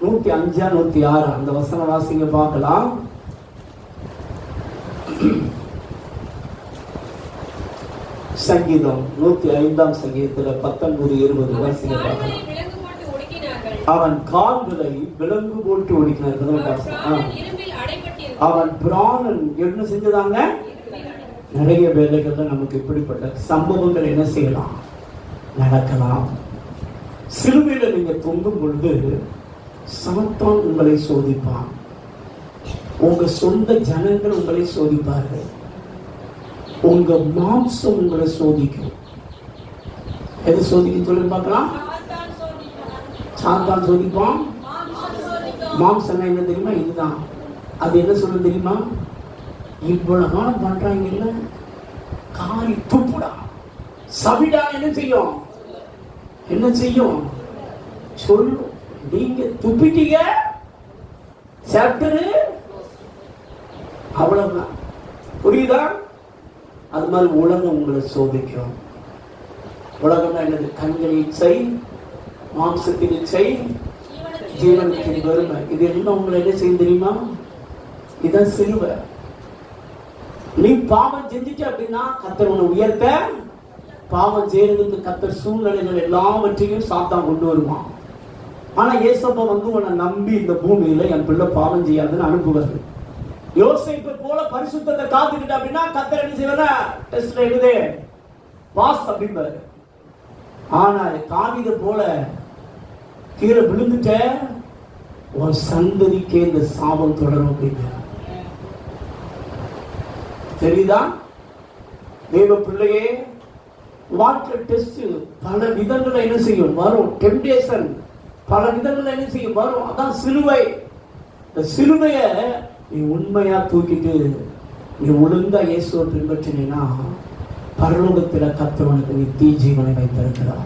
105 106 அந்த வசன வாசிங்க பார்க்கலாம். சங்கீதம் 105 சங்கீதத்துல 19 20 வாசிங்க பார்க்கலாம். அவன் கால்களை விலங்கு போட்டு ஒடுக்கினார். அவன் பிராணன் என்ன செஞ்சதாங்க? நிறைய வேலைகள்ல நமக்கு இப்படிப்பட்ட சம்பவங்கள் என்ன செய்யலாம், நடக்கலாம். சிலுவையில நீங்க தொங்கும் பொழுது சாத்தான் உங்களை சோதிப்பான். உங்க சொந்த ஜனங்கள் உங்களை சோதிப்பார்கள். உங்க மாம்சம் உங்களை சோதிக்கும். எது சோதிக்கும் சொல்லி பார்க்கலாம். சாத்தான் சோதிப்பான். மாம்சம் என்ன தெரியுமா? இதுதான். அது என்ன சொல்ல தெரியுமா? இவ்வளவு நாள் பண்றாங்க இல்ல, காரி துப்புடா சபிடா என்ன செய்யும்? என்ன செய்யும் சொல்லும். நீங்க துப்பிட்டீங்க, சாப்டர் அவ்வளவுதான். புரியுதா? அது மாதிரி உலகம் உங்களை சோதிக்கும். உலகம்னா என்னது? கண்கள் இச்சை, மாம்சத்தின் இச்சை, ஜீவனத்தின் வறுமை. இது என்ன உங்களை என்ன செய்யும் தெரியுமா? இதான் சிலுவை. நீ பாவம் செஞ்சுட்ட அப்படின்னா கர்த்தர் உன்னை உயர்த்த, பாவம் செய்யறதுக்கு கர்த்தர் சூழ்நிலைகள் எல்லாவற்றையும் சாத்தான் கொண்டு வருவான். ஆனா ஏசப்பா உன்னை நம்பி இந்த பூமியில என் பிள்ளை பாவம் செய்யாதுன்னு அனுப்புவாரு. யோசேப்பை போல பரிசுத்தத்தை காத்துக்கிட்ட அப்படின்னா கர்த்தர் என்ன செய்வாரு? டெஸ்ட்ல எழுதே பாஸ் அப்படிம்பாரு. ஆனா தாவீதை போல கீழே விழுந்துட்ட, உன் சந்ததிக்கே இந்த சாபம் தொடரும் அப்படின்னா தெரியுதா? தேவ பிள்ளையே, வாழ்க்கை டெஸ்ட் பல விதங்களை என்ன செய்யும் வரும். டெம்டேஷன் பல விதங்களை என்ன செய்யும் வரும். அதான் சிலுவை. இந்த சிலுவைய நீ உண்மையா தூக்கிட்டு நீ ஒழுங்கா இயேசுவை பின்பற்றினா பரலோகத்தில் கர்த்தர் நித்திய ஜீவனை வைத்திருக்கிறார்.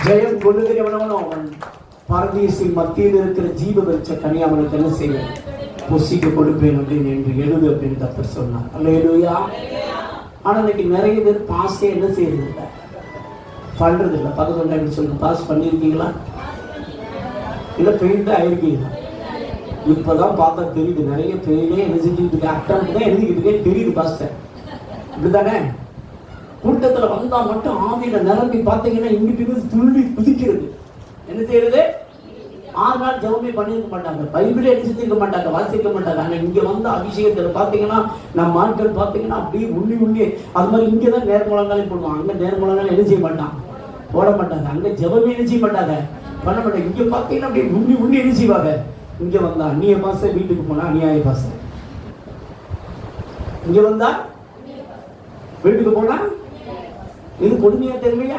ஜெயம் கொள்ளுகிறவனவனும் அவன் பரதேசின் மத்தியில் இருக்கிற ஜீவ விருட்ச கனி அவனுக்கு என்ன செய்யும்? புசிக்க கொடுப்பேன் அப்படின்னு என்று எழுது அப்படின்னு கர்த்தர் சொன்னார். அல்லேலூயா. ஆனா இன்னைக்கு நிறைய பேர் பாஸே என்ன செய்யறது இல்லை, பண்றது இல்லை. பக்கத்துல எப்படி சொல்லுங்க, பாஸ் பண்ணிருக்கீங்களா? இல்ல பெயில் தான் ஆயிருக்கீங்களா? இப்பதான் பார்த்தா தெரியுது. நிறைய பெயிலே என்ன செஞ்சுக்கிட்டு இருக்கு, அட்டம் தான் எழுதிக்கிட்டு இருக்கே தெரியுது. பாஸ் இப்படித்தானே? கூட்டத்துல வந்தா மட்டும் ஆவியில நிரம்பி பார்த்தீங்கன்னா இங்கிட்டு துள்ளி குதிக்கிறது. என்ன செய்யறது? 6 நாள் ஜெபமே பண்ணிருக்க மாட்டாங்க, பைபிளே எடுத்துருக்க மாட்டாங்க, வாசிக்க மாட்டாங்க. ஆனா இங்க வந்து அபிஷேகத்துல பாத்தீங்கன்னா நம்ம ஆட்கள் பாத்தீங்கன்னா அப்படியே உள்ளி அது மாதிரி இங்கதான் நேர்முழங்காலே போடுவாங்க. அங்க நேர்முழங்காலே என்ன செய்ய மாட்டான், போட மாட்டாங்க. அங்க ஜெபமே என்ன செய்ய மாட்டாங்க, பண்ண மாட்டாங்க. இங்க பாத்தீங்கன்னா அப்படியே உள்ளி என்ன செய்வாங்க. இங்க வந்தா அந்நிய பாசை, வீட்டுக்கு போனா அநியாய பாசை. இங்க வந்தா வீட்டுக்கு போனா இது கொடுமையா தெரியலையா?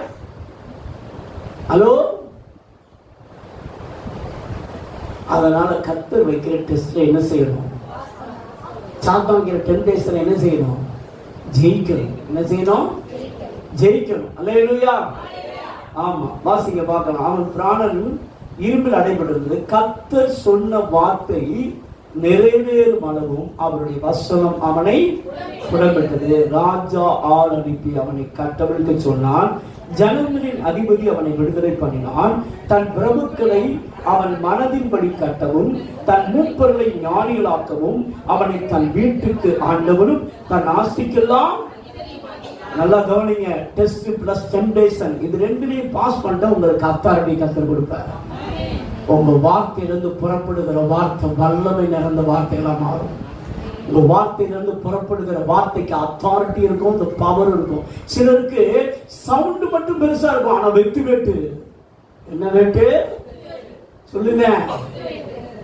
ஹலோ. அதனால கர்த்தர் வைக்கிற டெஸ்ட்ல என்ன செய்யணும்? சாத்தான் வைக்கிற டெம்டேஷன்ல என்ன செய்யணும்? ஜெயிக்கணும். என்ன செய்யணும்? ஜெயிக்கணும். அல்லேலூயா. ஆமா, வாசிங்க பார்க்கலாம். அவன் பிராணன் இரும்பில் அடைபட்டிருந்தது. கர்த்தர் சொன்ன வார்த்தை நிறைவேறும் அளவும் அவருடைய வசனம் அவனை புறப்பட்டது. ராஜா ஆள் அனுப்பி அவனை கட்டவிழ்க்க சொன்னான். ஜனங்களின் அதிபதி அவனை விடுதலை பண்ணினான். தன் பிரபுக்களை அவன் மனதின்படி கட்டவும் தன் மூப்பர்களை ஞானிகளாக்கவும் அவனை தன் வீட்டுக்கு ஆண்டவனும் தன் ஆஸ்திக்கெல்லாம். நல்லா கவனிங்க. டெஸ்ட் பிளஸ் டெம்டேஷன் இது ரெண்டுலையும் பாஸ் பண்ணிட்டா உங்களுக்கு அத்தாரிட்டி கர்த்தர் கொடுப்பார். உங்க வார்த்தையிலிருந்து புறப்படுகிற வார்த்தை வல்லமை நிறைந்த வார்த்தைகளா மாறும். உங்க வார்த்தையிலிருந்து புறப்படுகிற வார்த்தைக்கு அத்தாரிட்டி இருக்கும், இந்த பவர் இருக்கும். சிலருக்கு சவுண்ட் மட்டும் பெருசா இருக்கும், ஆனா வெட்டு வெட்டு என்ன வெட்டு சொல்லுங்க.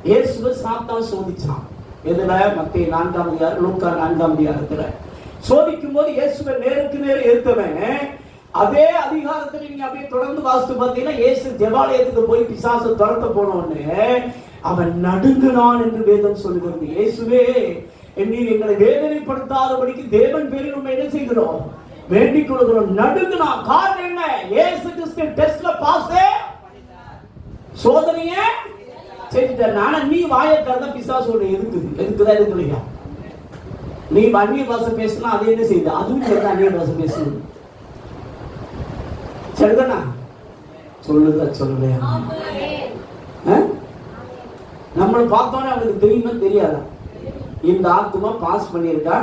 இயேசுவை சாத்தான் சோதிச்சான். எதுல? மத்தேயு 4ஆம் அதிகாரம், லூக்கா 4ஆம் அதிகாரத்துல சோதிக்கும் போது இயேசுவை நேருக்கு நேர் ஏற்கவன். அதே அதிகாரத்தில் நீங்க அப்படியே தொடர்ந்து வாசித்து பார்த்தீங்கன்னா இயேசு ஜெபாலயத்துக்கு போய் பிசாசு துரத்த போனவனே அவன் நடுங்கினான் என்று வேதம் சொல்லுகிறது. இயேசுவே, நீர் எங்களை வேதனைப்படுத்தாதபடிக்கு தேவன் பேரில் உண்மை என்ன செய்கிறோம்? வேண்டிக் கொள்கிறோம். நடுங்கினான். காரணம் என்ன? இயேசு கிறிஸ்து டெஸ்ட்ல பாஸ், சோதனைய செஞ்சுட்டார். ஆனா நீ வாயை திறந்தா பிசாசோட இருக்குதா? இருக்குலையா? நீ அந்நிய பாஷை பேசினா அது என்ன செய்யுது? அதுவும் சேர்ந்து அந்நிய பாஷை பேசணும். சரிதானா? சொல்லுதா சொல்லலையா? நம்மளை பார்த்தோன்னே அவனுக்கு தெரியுமா தெரியாதா? இந்த ஆத்மா பாஸ் பண்ணியிருக்கா,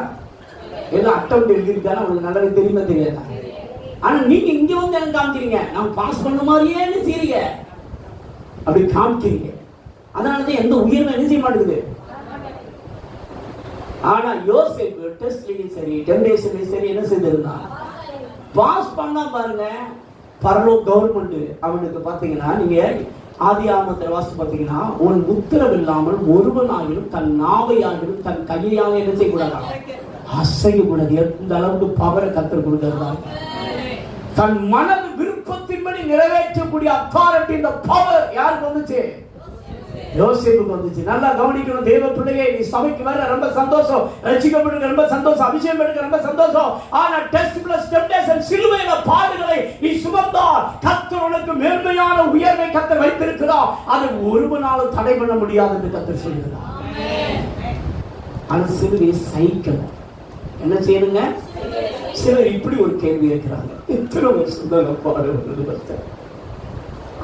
ஏதோ அட்டம் எழுதியிருக்கான்னு அவனுக்கு நல்லாவே தெரியுமா தெரியாதா? ஆனா நீங்க இங்க வந்து என்ன காமிக்கிறீங்க? நான் பாஸ் பண்ண மாதிரியே செய்றீங்க, அப்படி காமிக்கிறீங்க. அதனாலதான் எந்த உயிரும் என்ன செய்ய மாட்டேங்குது. ஆனா யோசேப்பு டெஸ்ட்லயும் சரி டெம்டேஷன்லயும் சரி என்ன செய்திருந்தான்? பாஸ் பண்ணா பாருங்க. பரலோக கவர்மெண்ட் அவனுக்கு பாத்தீங்கன்னா, நீங்க ஆதியாகமத்தில் வாசி பார்த்தீங்கன்னா, உன் உத்தரவு இல்லாமல் ஒருவனாகிலும் தன் நாவையாகிலும் தன் கையாக என்ன செய்யக்கூடாது? அசையக்கூடாது. எந்த அளவுக்கு பவரை கத்தர் கொடுக்கிறார். தன் மனது விருப்பத்தின்படி நிறைவேற்றக்கூடிய அத்தாரிட்டி, இந்த பவர் யாருக்கு வந்துச்சு? யோசேப்புக்கு வந்துச்சு. நல்லா கவனிக்கணும் தேவ பிள்ளையே, நீ சபைக்கு வர ரொம்ப சந்தோஷம், ரட்சிக்கப்படுங்க ரொம்ப சந்தோஷம், அபிஷேகம் எடுக்க ரொம்ப சந்தோஷம். ஆனா டெஸ்ட் பிளஸ் டெம்டேஷன், சிலுவையில பாடுகளை நீ சுமந்தால் கர்த்தர் உனக்கு மேன்மையான உயர்வை கர்த்தர் வைத்திருக்கிறார். அதை ஒருவனாலும் தடை பண்ண முடியாது என்று கர்த்தர் சொல்கிறார். அந்த சிலுவையை சகிக்கணும். என்ன செய்யணுங்க? சிலர் இப்படி ஒரு கேள்வி கேட்கிறாங்க, எத்தனை வருஷம் தான் பாடுவது?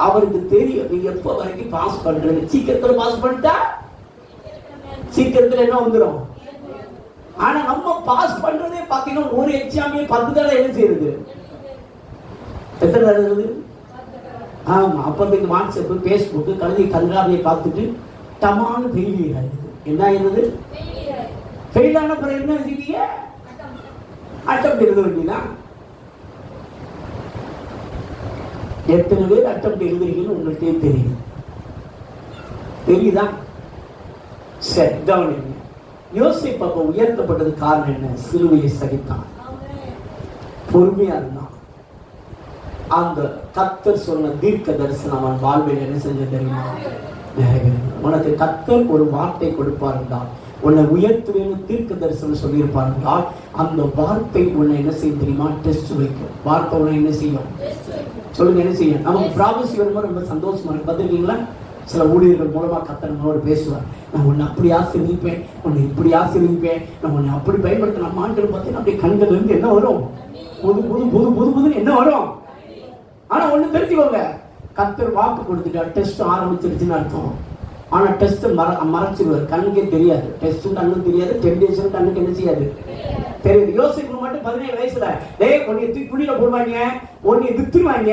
அவருக்கு தெரியும் நீங்க எப்ப வரைக்கும் பாஸ் பண்றது. சீக்கிரத்துல பாஸ் பண்ணிட்டா சீக்கிரத்துல என்ன வந்துடும். ஆனா நம்ம பாஸ் பண்றதே பாத்தீங்கன்னா ஒரு எக்ஸாமே 10 தடவை என்ன செய்யுது? எத்தனை தடவை? ஆமா, அப்ப வாட்ஸ்அப் பேஸ்புக் கழுதி கல்காவியை பார்த்துட்டு டமான்னு ஃபெயில் ஆகுது. என்ன ஆயிருது? ஃபெயில் ஆன பிறகு என்ன செய்வீங்க? அட்டம் எழுத வேண்டியதான். எத்தனை பேர் அட்டம் எழுதுறீங்கன்னு உங்களுக்கே தெரியும். தெரியுதா? சரி, கவனிங்க. யோசேப்பு அப்ப உயர்த்தப்பட்டது காரணம் என்ன? சிலுவையை சகித்தான், பொறுமையா இருந்தான். அந்த கர்த்தர் சொன்ன தீர்க்க தரிசனம் அவன் வாழ்வில் என்ன செஞ்ச தெரியுமா? உனக்கு கர்த்தர் ஒரு வார்த்தை கொடுப்பார் என்றால், உன்னை உயர்த்துவேன்னு தீர்க்க தரிசனம் சொல்லியிருப்பார் என்றால், அந்த வார்த்தை உன்னை என்ன செய்யும் தெரியுமா? டெஸ்ட் வைக்கும். வார்த்தை உன்னை என்ன செய்யும்? சொல்லுங்க, என்ன செய்யும்? நமக்கு ப்ராபசி வரும்போது ரொம்ப சந்தோஷமா இருக்கு. பார்த்துருக்கீங்களா? சில ஊழியர்கள் மூலமா கர்த்தர் நம்மளோட பேசுவார். நான் உன்னை அப்படி ஆசீர்வதிப்பேன், உன்னை இப்படி ஆசீர்வதிப்பேன், நான் உன்னை அப்படி பயன்படுத்த. நம்ம ஆண்கள் பார்த்தீங்கன்னா அப்படியே கண்கள் இருந்து என்ன வரும்? புது புது புது புது புதுன்னு என்ன வரும்? ஆனா ஒண்ணு தெரிஞ்சுக்கோங்க, கர்த்தர் வாக்கு கொடுத்துட்டார், டெஸ்ட் ஆரம்பிச்சிருச்சுன்னு அர்த்தம். ஆனா டெஸ்ட் மறைச்சிருவார், கண்ணுக்கே தெரியாது. டெஸ்டும் கண்ணுக்கு தெரியாது, டெம்டேஷன் கண்ணுக்கு என்ன செய்யாது தெரியுது. யோசிப்பு மட்டும் 17 வயசுல உன்னை தூக்கி குழியில போடுவாங்க, உன்னை வித்துருவாங்க,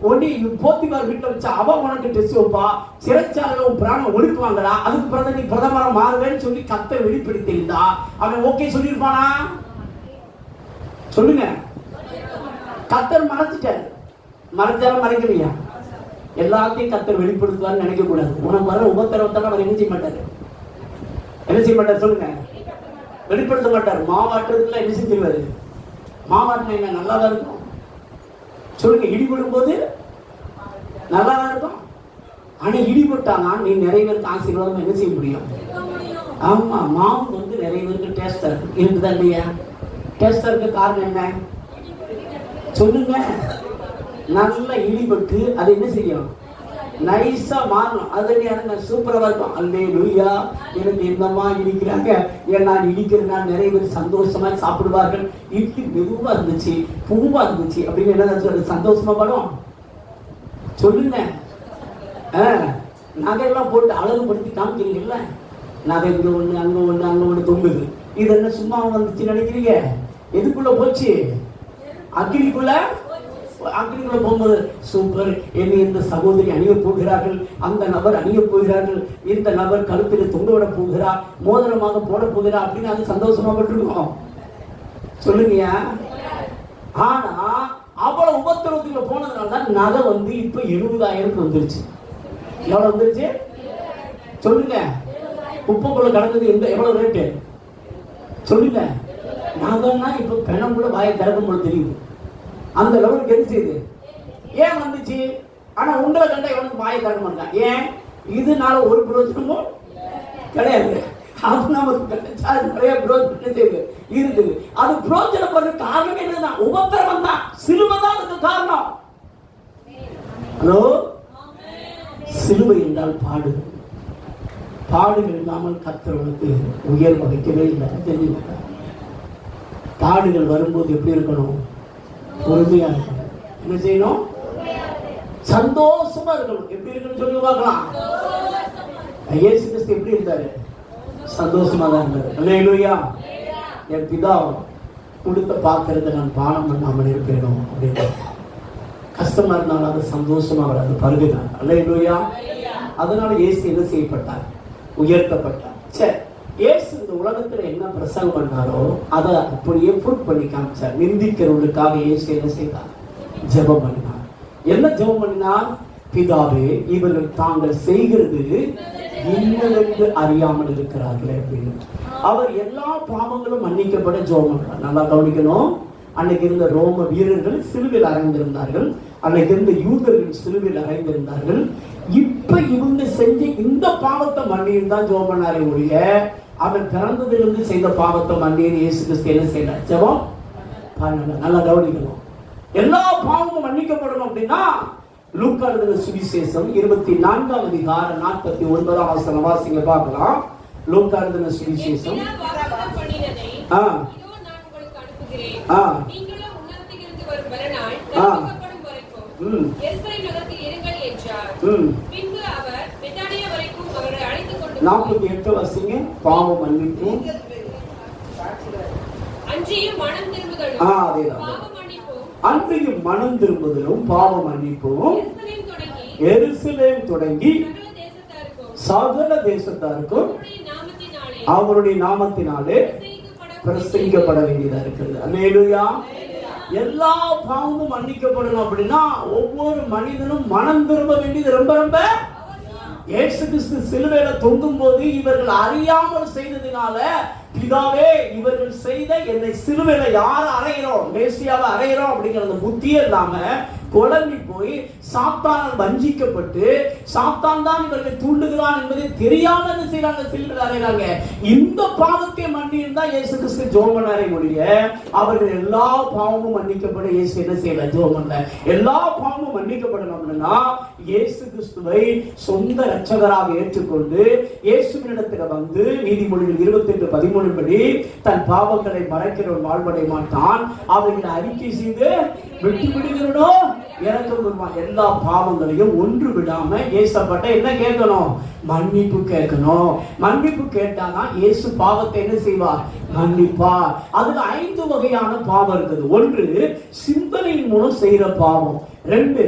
உன்னை போத்திபார் வீட்டுல வச்சா அவ உனக்கு டெஸ்ட் வைப்பா, சிறைச்சாலையில உன் பிராணம் ஒடுக்குவாங்களா, அதுக்கு பிறகு நீ பிரதமரா மாறுவேன்னு சொல்லி கர்த்தர் வெளிப்படுத்தியிருந்தா அவன் ஓகே சொல்லியிருப்பானா? சொல்லுங்க. கர்த்தர் மறைச்சிட்டாரு. மறைச்சாலும் மறைக்கலையா? எல்லாத்தையும் கர்த்தர் வெளிப்படுத்துவார்னு நினைக்க கூடாது. உனக்கு வர உபத்திரவத்தால அவர் என்ன செய்ய மாட்டாரு? என்ன செய்ய மாட்டார்? சொல்லுங்க. வெளிப்படுத்த மாட்டார். மாவாட்டுறதுல என்ன செஞ்சிருவாரு? மாவாட்டின என்ன நல்லாதான் இருக்கும்? சொல்லுங்க. இடிபடும் போது நல்லாதான் இருக்கும். ஆனா இடிபட்டானா நீ நிறைய பேருக்கு ஆசீர்வாதம் என்ன செய்ய முடியும்? ஆமா, மாவு வந்து நிறைய பேருக்கு டேஸ்டா இருக்கு. இருக்குதா இல்லையா? டேஸ்டா இருக்க காரணம் என்ன? சொல்லுங்க. நல்லா இடிபட்டு அது என்ன செய்யும்? நைஸா மாறணும். அது சூப்பரா இருக்கும். அல்லேலூயா, எனக்கு என்னமா இடிக்கிறாங்க, நான் இடிக்கிறதுனால நிறைய பேர் சந்தோஷமா சாப்பிடுவார்கள். இட்லி மெதுவா இருந்துச்சு, பூவா இருந்துச்சு அப்படின்னு என்ன சந்தோஷமா படும்? சொல்லுங்க. நகையெல்லாம் போட்டு அழகுபடுத்தி காமிக்கிறீங்கல்ல, நகை இங்க ஒண்ணு அங்க ஒண்ணு அங்க ஒண்ணு தொங்குது. இது என்ன சும்மா வந்துச்சு நினைக்கிறீங்க? எதுக்குள்ள போச்சு? அக்கினிக்குள்ள போகும்போது சூப்பர், என்னை இந்த சகோதரி அணிய போகிறார்கள், அந்த நபர் அணிய போகிறார்கள், இந்த நபர் கழுத்தில் தொங்க விட போகிறார், மோதிரமாக போட போகிறார் அப்படின்னு அது சந்தோஷமா பட்டிருக்கோம். சொல்லுங்கயா. ஆனா அவ்வளவு உபத்திரவத்துக்குள்ள போனதுனால தான் நகை வந்து இப்ப 70,000 வந்துருச்சு. எவ்வளவு வந்துருச்சு? சொல்லுங்க. குப்பைக்குள்ள கடந்தது எவ்வளவு ரேட்டு? சொல்லுங்க. நகைன்னா இப்ப பெணம் கூட வாயை திறக்கும் போது தெரியுது. அந்த லெவலுக்கு என்ன செய்யுது? ஏன் வந்துச்சு? ஆனா உங்களை கண்டா எவனுக்கு வாயை திறக்க மாட்டான். ஏன்? இதனால ஒரு பிரயோஜனமும் கிடையாது. அது நமக்கு கிடைச்சா நிறைய பிரயோஜனம் இருக்குது. அது பிரயோஜனப்படுற காரணம் என்னதான்? உபத்திரவம் தான், சிலுவை தான் அதுக்கு காரணம். ஹலோ, சிலுவை என்றால் பாடுகள் இல்லாமல் கர்த்தருக்கு உயர்வு வைக்கவே இல்லை. தெரியுமா? பாடுகள் வரும்போது எப்படி இருக்கணும்? பொறுமையா இருக்கணும். என்ன செய்யணும்? சந்தோஷமா இருக்கணும். எப்படி இருக்குன்னு சொல்லி பார்க்கலாம். இயேசு கிறிஸ்து எப்படி இருந்தாரு? சந்தோஷமா தான் இருந்தாரு. அல்லேலூயா. என் பிதா கொடுத்த பாத்திரத்தை நான் பானம் பண்ணாமல் இருப்பேனும் அப்படின்னு கஷ்டமா இருந்தாலும் அது சந்தோஷமா அவர் அந்த பருகுனார். அல்லேலூயா. அதனால இயேசு என்ன செய்யப்பட்டார்? உயர்த்தப்பட்டார். சரி, இயேசு இந்த உலகத்துல என்ன பிரசங்கம் பண்ணாரோ அதை அப்படியே ப்ரூவ் பண்ணி காமிச்சார். நிந்திக்கிறவர்களுக்காக இயேசு என்ன செய்தார்? ஜெபம் பண்ணினார். என்ன ஜெபம் பண்ணினார்? பிதாவே, இவர்கள் தாங்கள் செய்கிறது இன்னதென்று அறியாமல் இருக்கிறார்களே அப்படின்னு. அவர் எல்லா பாவங்களும் மன்னிக்கப்பட ஜெபம் பண்ணார். நல்லா கவனிக்கணும். அன்னைக்கு இருந்த ரோம வீரர்கள் சிலுவையில் அறைந்திருந்தார்கள். அன்னைக்கு இருந்த யூதர்கள் சிலுவையில் அறைந்திருந்தார்கள். இப்ப இவங்க செஞ்ச இந்த பாவத்தை மன்னியும் தான் ஜெபம் பண்ணாரே ஒழிய அவன் பிறந்ததிலிருந்து செய்த பாவத்தை மன்னியும் இயேசு கிறிஸ்து என்ன செய்யல? ஜெபம் பண்ணல. நல்லா கவனிக்கணும். எல்லா பாவமும் மன்னிக்கப்படணும் அப்படின்னா லூக்கா எழுதின சுவிசேஷம் 24 அதிகாரம் 49 வசனம் வாசிங்க பார்க்கலாம். லூக்கா எழுதின சுவிசேஷம் வாசிங்க. பாவம் மன்னிப்பும் அன்றையும் மனம் திரும்புதலும் பாவ மன்னிப்பும் எருசலேம் தொடங்கி சகல தேசத்தாருக்கும் அவருடைய நாமத்தினாலே பிரசங்கிக்கப்பட வேண்டியதா இருக்கிறது. அல்லேலூயா. எல்லா பாவமும் மன்னிக்கப்படணும் அப்படின்னா ஒவ்வொரு மனிதனும் மனம் திரும்ப வேண்டியது ரொம்ப ரொம்ப. இயேசு கிறிஸ்து சிலுவையில தொங்கும் போது இவர்கள் அறியாமல் செய்ததினால பிதாவே, இவர்கள் செய்த என்னை சிலுவையில யார் அறையிறோம், மேசியாவை அறையிறோம் அப்படிங்கிற அந்த புத்தியே இல்லாம குழம்பி போய் சாத்தானால் வஞ்சிக்கப்பட்டு சாத்தான் தான் இவர்களை தூண்டுகிறான் என்பதை தெரியாம என்ன செய்யறாங்க? சிலுவையில் அறையிறாங்க. இந்த பாவத்தை மன்னியும் தான் இயேசு கிறிஸ்து ஜெபம் பண்ணாரே ஒழிய அவர்கள் எல்லா பாவமும் மன்னிக்கப்பட இயேசு என்ன செய்யல? ஜெபம் பண்ணல. எல்லா பாவமும் மன்னிக்கப்படணும் அப்படின்னா இயேசு கிறிஸ்துவை சொந்த இரட்சகராக ஏற்றுக்கொண்டு இயேசுவினிடத்தில் வந்து நீதிமொழிகள் 28:13 படி தன் பாவங்களை மறைக்கிறவன் வாழ்வடைய மாட்டான், அவைகளை அறிக்கை செய்து விட்டு விடுகிறனோ எனக்கு எல்லா பாவங்களையும் ஒன்று விடாம இயேசுப்பட்ட என்ன கேட்கணும்? மன்னிப்பு கேட்கணும். மன்னிப்பு கேட்டாதான் இயேசு பாவத்தை என்ன செய்வார்? மன்னிப்பார். அதுல 5 வகையான பாவம் இருக்குது. 1 சிந்தனையின் மூலம் செய்யற பாவம், 2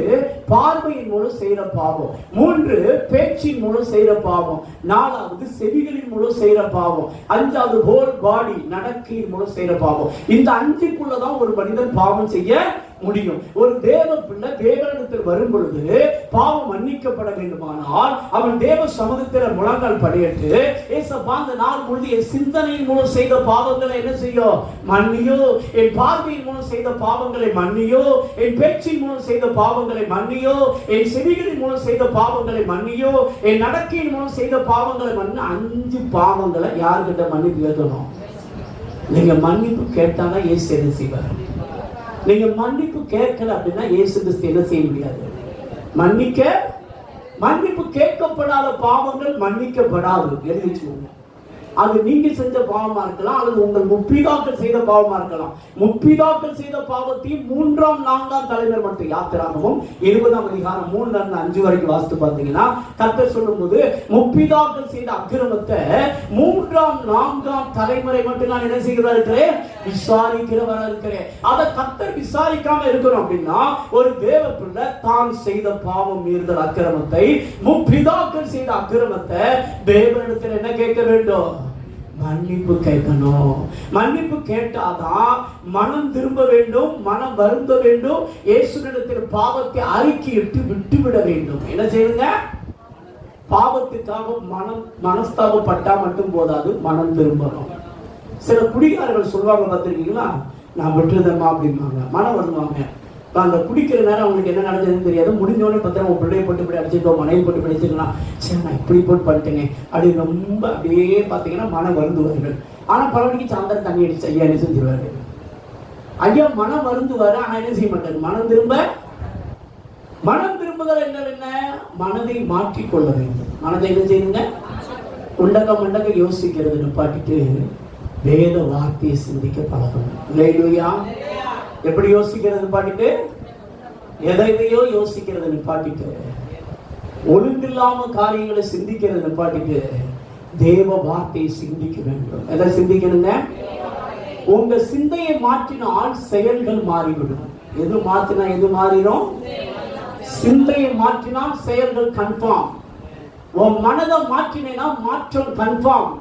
பார்வையின் மூலம் செய்யற பாவம், 3 பேச்சின் மூலம் செய்யற பாவம், 4 செவிகளின் மூலம் செய்யற பாவம், 5 ஹோல் பாடி நடக்கையின் மூலம் செய்யற பாவம். இந்த 5க்குள்ளதான் ஒரு மனிதன் பாவம் செய்ய முடியும். ஒரு தேவ பிள்ளை தேவனிடத்தில் வரும் பொழுது பாவம் மன்னிக்கப்பட வேண்டுமானால் அவன் தேவ சமூகத்தில் முழங்கால் படியிட்டு ஏசப்பா இந்த நாள் முழுது என் சிந்தனையின் மூலம் செய்த பாவங்களை என்ன செய்யும்? மன்னியோ. என் பார்வையின் மூலம் செய்த பாவங்களை மன்னியோ. என் பேச்சின் மூலம் செய்த பாவங்களை மன்னியோ. என் செவிகளின் மூலம் செய்த பாவங்களை மன்னியோ. என் நடக்கையின் மூலம் செய்த பாவங்களை மன்னி. 5 பாவங்களை யார்கிட்ட மன்னிப்பு கேட்கணும்? நீங்க மன்னிப்பு கேட்டாதான் இயேசு என்ன செய்வார்? நீங்க மன்னிப்பு கேட்கல அப்படின்னா இயேசு கிறிஸ்து என்ன செய்ய முடியாது? மன்னிப்பு கேட்கப்படாத பாவங்கள் மன்னிக்கப்படாது. எழுதி வச்சுக்கோங்க. அது நீங்க செஞ்ச பாவமா இருக்கலாம், அல்லது உங்கள் முப்பிதாக்கள் செய்த பாவமா இருக்கலாம். முப்பிதாக்கள் செய்த பாவத்தையும் 3ஆம் 4ஆம் தலைமுறை மட்டும் யாத்திராகமும் 20ஆம் அதிகாரம் 3-5 வரைக்கும் வாசித்து பார்த்தீங்கன்னா கர்த்தர் சொல்லும் போது முப்பிதாக்கள் செய்த அக்கிரமத்தை 3ஆம் 4ஆம் தலைமுறை மட்டும் நான் என்ன செய்கிறதா இருக்கிறேன்? விசாரிக்கிறவரா இருக்கிறேன். அதை கர்த்தர் விசாரிக்காம இருக்கணும் அப்படின்னா ஒரு தேவ பிள்ளை தான் செய்த பாவம் மீறுதல் அக்கிரமத்தை, முப்பிதாக்கள் செய்த அக்கிரமத்தை தேவனிடத்தில் என்ன கேட்க வேண்டும்? மன்னிப்பு கேட்கணும். மன்னிப்பு கேட்டாதான் மனம் திரும்ப வேண்டும், மனம் வருந்த வேண்டும், இயேசுவினிடத்தில் பாவத்தை அறிக்கையிட்டு விட்டுவிட வேண்டும். என்ன செய்யுங்க? பாவத்துக்காக மனஸ்தாபப்பட்டா மட்டும் போதாது, மனம் திரும்பணும். சில குடிகாரர்கள் சொல்லுவாங்க பார்த்திருக்கீங்களா? நான் விட்டுருதேம்மா அப்படிம்பாங்க. மனம் வருவாங்க. அந்த குடிக்கிற நேரம் அவங்களுக்கு என்ன நடந்ததுன்னு தெரியாது. முடிஞ்சோடனே பத்திரம் உன் பிள்ளையை போட்டு இப்படி அடிச்சிருக்கோம், மனைவி போட்டு படிச்சிருக்கலாம், சரி நான் இப்படி போட்டு பண்ணிட்டேங்க அப்படின்னு ரொம்ப அப்படியே பார்த்தீங்கன்னா மனம் வருந்துவார்கள். ஆனால் பரவடிக்கு சாயந்தரம் தண்ணி அடிச்சு ஐயா என்ன செஞ்சிருவாரு? ஐயா மனம் வருந்துவாரு, ஆனால் என்ன செய்ய மாட்டாரு? மனம் திரும்புதல் என்றால் என்ன? மனதை மாற்றிக்கொள்ள வேண்டும். மனதை என்ன செய்யுங்க? உண்டக்க மண்டக்க யோசிக்கிறது நிப்பாட்டிட்டு வேத வார்த்தையை சிந்திக்க பழகணும். அல்லேலூயா. எப்படி யோசிக்கிறது நிப்பாட்டிட்டு, எதையோ யோசிக்கிறது நிப்பாட்டிட்டு, ஒழுங்கில்லாம காரியங்களை சிந்திக்கிறது நிப்பாட்டிட்டு தேவ வார்த்தையை சிந்திக்க வேண்டும். எதை சிந்திக்கணுங்க? உங்க சிந்தையை மாற்றினால் செயல்கள் மாறிவிடும். எது மாற்றினா எது மாறிடும்? சிந்தையை மாற்றினால் செயல்கள் கன்ஃபார்ம். உன் மனதை மாற்றினா மாற்றம் கன்ஃபார்ம்.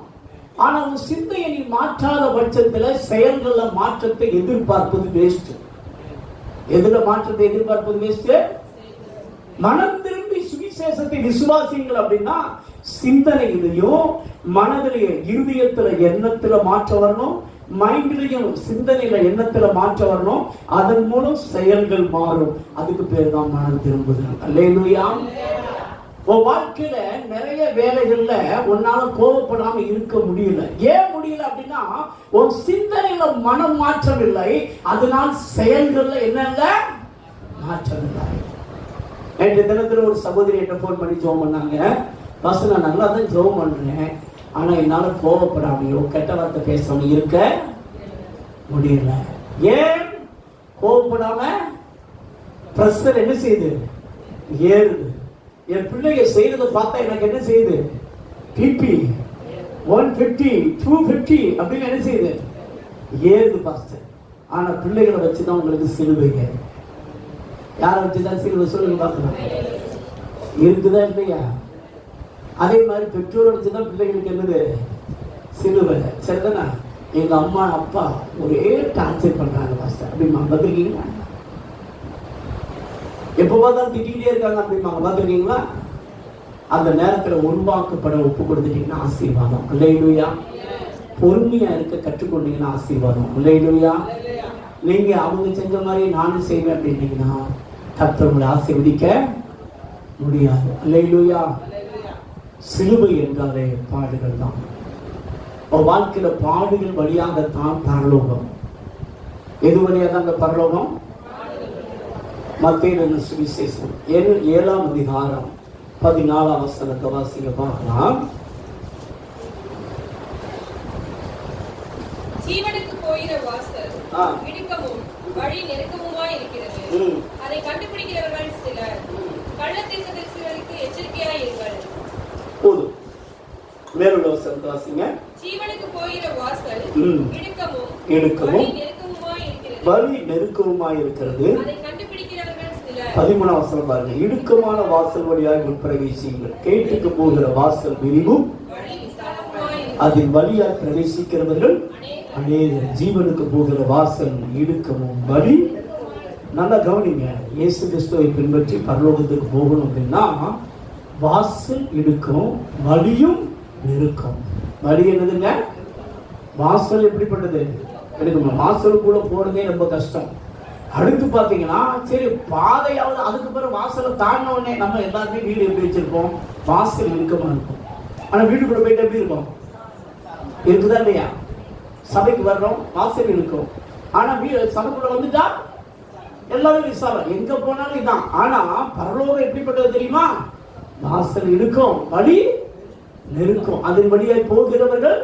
ஆனா உன் சிந்தையை நீ மாற்றாத பட்சத்துல செயல்கள்ல மாற்றத்தை எதிர்பார்ப்பது வேஸ்ட். எதுல மாற்றத்தை எதிர்பார்ப்பது வேஸ்ட்? மனம் திரும்பி சுவிசேஷத்தை விசுவாசிங்கள் அப்படின்னா சிந்தனையிலையும் மனதிலையும் இருதயத்துல எண்ணத்துல மாற்றம் வரணும், மைண்ட்லயும் சிந்தனையில எண்ணத்துல மாற்றம் வரணும். அதன் மூலம் செயல்கள் மாறும். அதுக்கு பேர் தான் மனம் திரும்புதல். அல்லேலூயா. உன் வாழ்க்கையில நிறைய வேலைகள்ல உன்னால கோபப்படாம இருக்க முடியல. ஏன் முடியல அப்படின்னா உன் சிந்தனையில மனம் மாற்றம் இல்லை, அதனால் செயல்கள்ல என்னங்க மாற்றம் இல்லை. நேற்று தினத்துல ஒரு சகோதரி என்ன போன் பண்ணி ஜெபம் பண்ணாங்க. பஸ் நான் நல்லா தான் ஜெபம் பண்றேன், ஆனா என்னால கோபப்படாமையோ கெட்ட வார்த்தை பேசாம இருக்க முடியல. ஏன் கோபப்படாம? பிரஷர் என்ன செய்யுது? ஏறுது. என் பிள்ளைங்க செய்யறதை பார்த்தா எனக்கு என்ன செய்யுது? பிபி 150 250 அப்படின்னு என்ன செய்யுது? ஏறுது பாஸ்டர். ஆனா பிள்ளைகளை வச்சுதான் உங்களுக்கு சிலுவைங்க. யாரை வச்சுதான் சிலுவை? சொல்லுங்க பார்க்கலாம். இருக்குதா இல்லையா? அதே மாதிரி பெற்றோரை வச்சுதான் பிள்ளைகளுக்கு என்னது? சிலுவை. சரிதானா? எங்க அம்மா அப்பா ஒரே டார்ச்சர் பண்றாங்க பாஸ்டர் அப்படிமா பார்த்துருக்கீங்களா? எப்ப பார்த்தாலும் திட்டிகிட்டே இருக்காங்க அப்படிமா பார்த்துருக்கீங்களா? அந்த நேரத்துல உருவாக்கப்பட ஒப்பு கொடுத்துட்டீங்கன்னா ஆசீர்வாதம். அல்லேலூயா. பொறுமையா இருக்க கற்றுக்கொண்டீங்கன்னா ஆசீர்வாதம். அல்லேலூயா. நீங்க அவங்க செஞ்ச மாதிரி நானும் செய்வேன் அப்படின்னீங்கன்னா கர்த்தர் உங்களை ஆசீர்வதிக்க முடியாது. அல்லேலூயா. சிலுவை என்றாலே பாடுகள் தான். வாழ்க்கையில பாடுகள் வழியாகத்தான் பரலோகம். எது வழியாக அந்த பரலோகம்? மத்தேயு சுவிசேஷம் 7ஆம் அதிகாரம் 14ஆம் வசனத்தை வாசிக்க பார்க்கலாம். ஜீவனுக்கு போகிற வாசல் இடுக்கமும் வழி நெருக்கமுமாய் இருக்கிறது, அதை கண்டுபிடிக்கிறவர்கள் சிலர். கள்ளத்தீர்க்கதரிசிகளுக்கு எச்சரிக்கையாய் இருங்கள். போதும். மேலுள்ள வசனத்தை வாசிங்க. ஜீவனுக்கு போகிற வாசல் இடுக்கமும் வழி நெருக்கமுமாய் இருக்கிறது, அதை கண்டுபிடிக்கிறவர்கள் சிலர். 13ஆம் வசனம் பாருங்க. இடுக்கமான வாசல் வழியாக பிரவேசியுங்கள், கேட்டுக்கு போகிற வாசல் விரிவும் அதில் வழியாக பிரவேசிக்கிறவர்கள் அநேகர். ஜீவனுக்கு போகிற வாசல் இடுக்கமும் வழி. நல்லா கவனிங்க. இயேசு கிறிஸ்துவை பின்பற்றி பரலோகத்துக்கு போகணும் அப்படின்னா வாசல் இடுக்கும், வழியும் நெருக்கம். வழி என்னதுங்க? வாசல் எப்படிப்பட்டது? எடுக்கணும். வாசலுக்குள்ள போறதே ரொம்ப கஷ்டம். அடுத்து பாத்தீங்கன்னா சரி பாதையாவது, அதுக்கு பிறகு வாசலை தாண்டின உடனே நம்ம எல்லாருமே வீடு எப்படி வச்சிருப்போம்? வாசல் இறுக்கமா இருக்கும். ஆனா வீட்டுக்குள்ள போயிட்டு எப்படி இருக்கும்? இருக்குதா இல்லையா? சபைக்கு வர்றோம், வாசல் இருக்கும். ஆனா சபைக்குள்ள வந்துட்டா எல்லாரும் விசாரம், எங்க போனாலும் இதான். ஆனா பரலோகம் எப்படிப்பட்டது தெரியுமா? வாசல் இருக்கும், வழி நெருக்கம். அதன் வழியாய் போகிறவர்கள்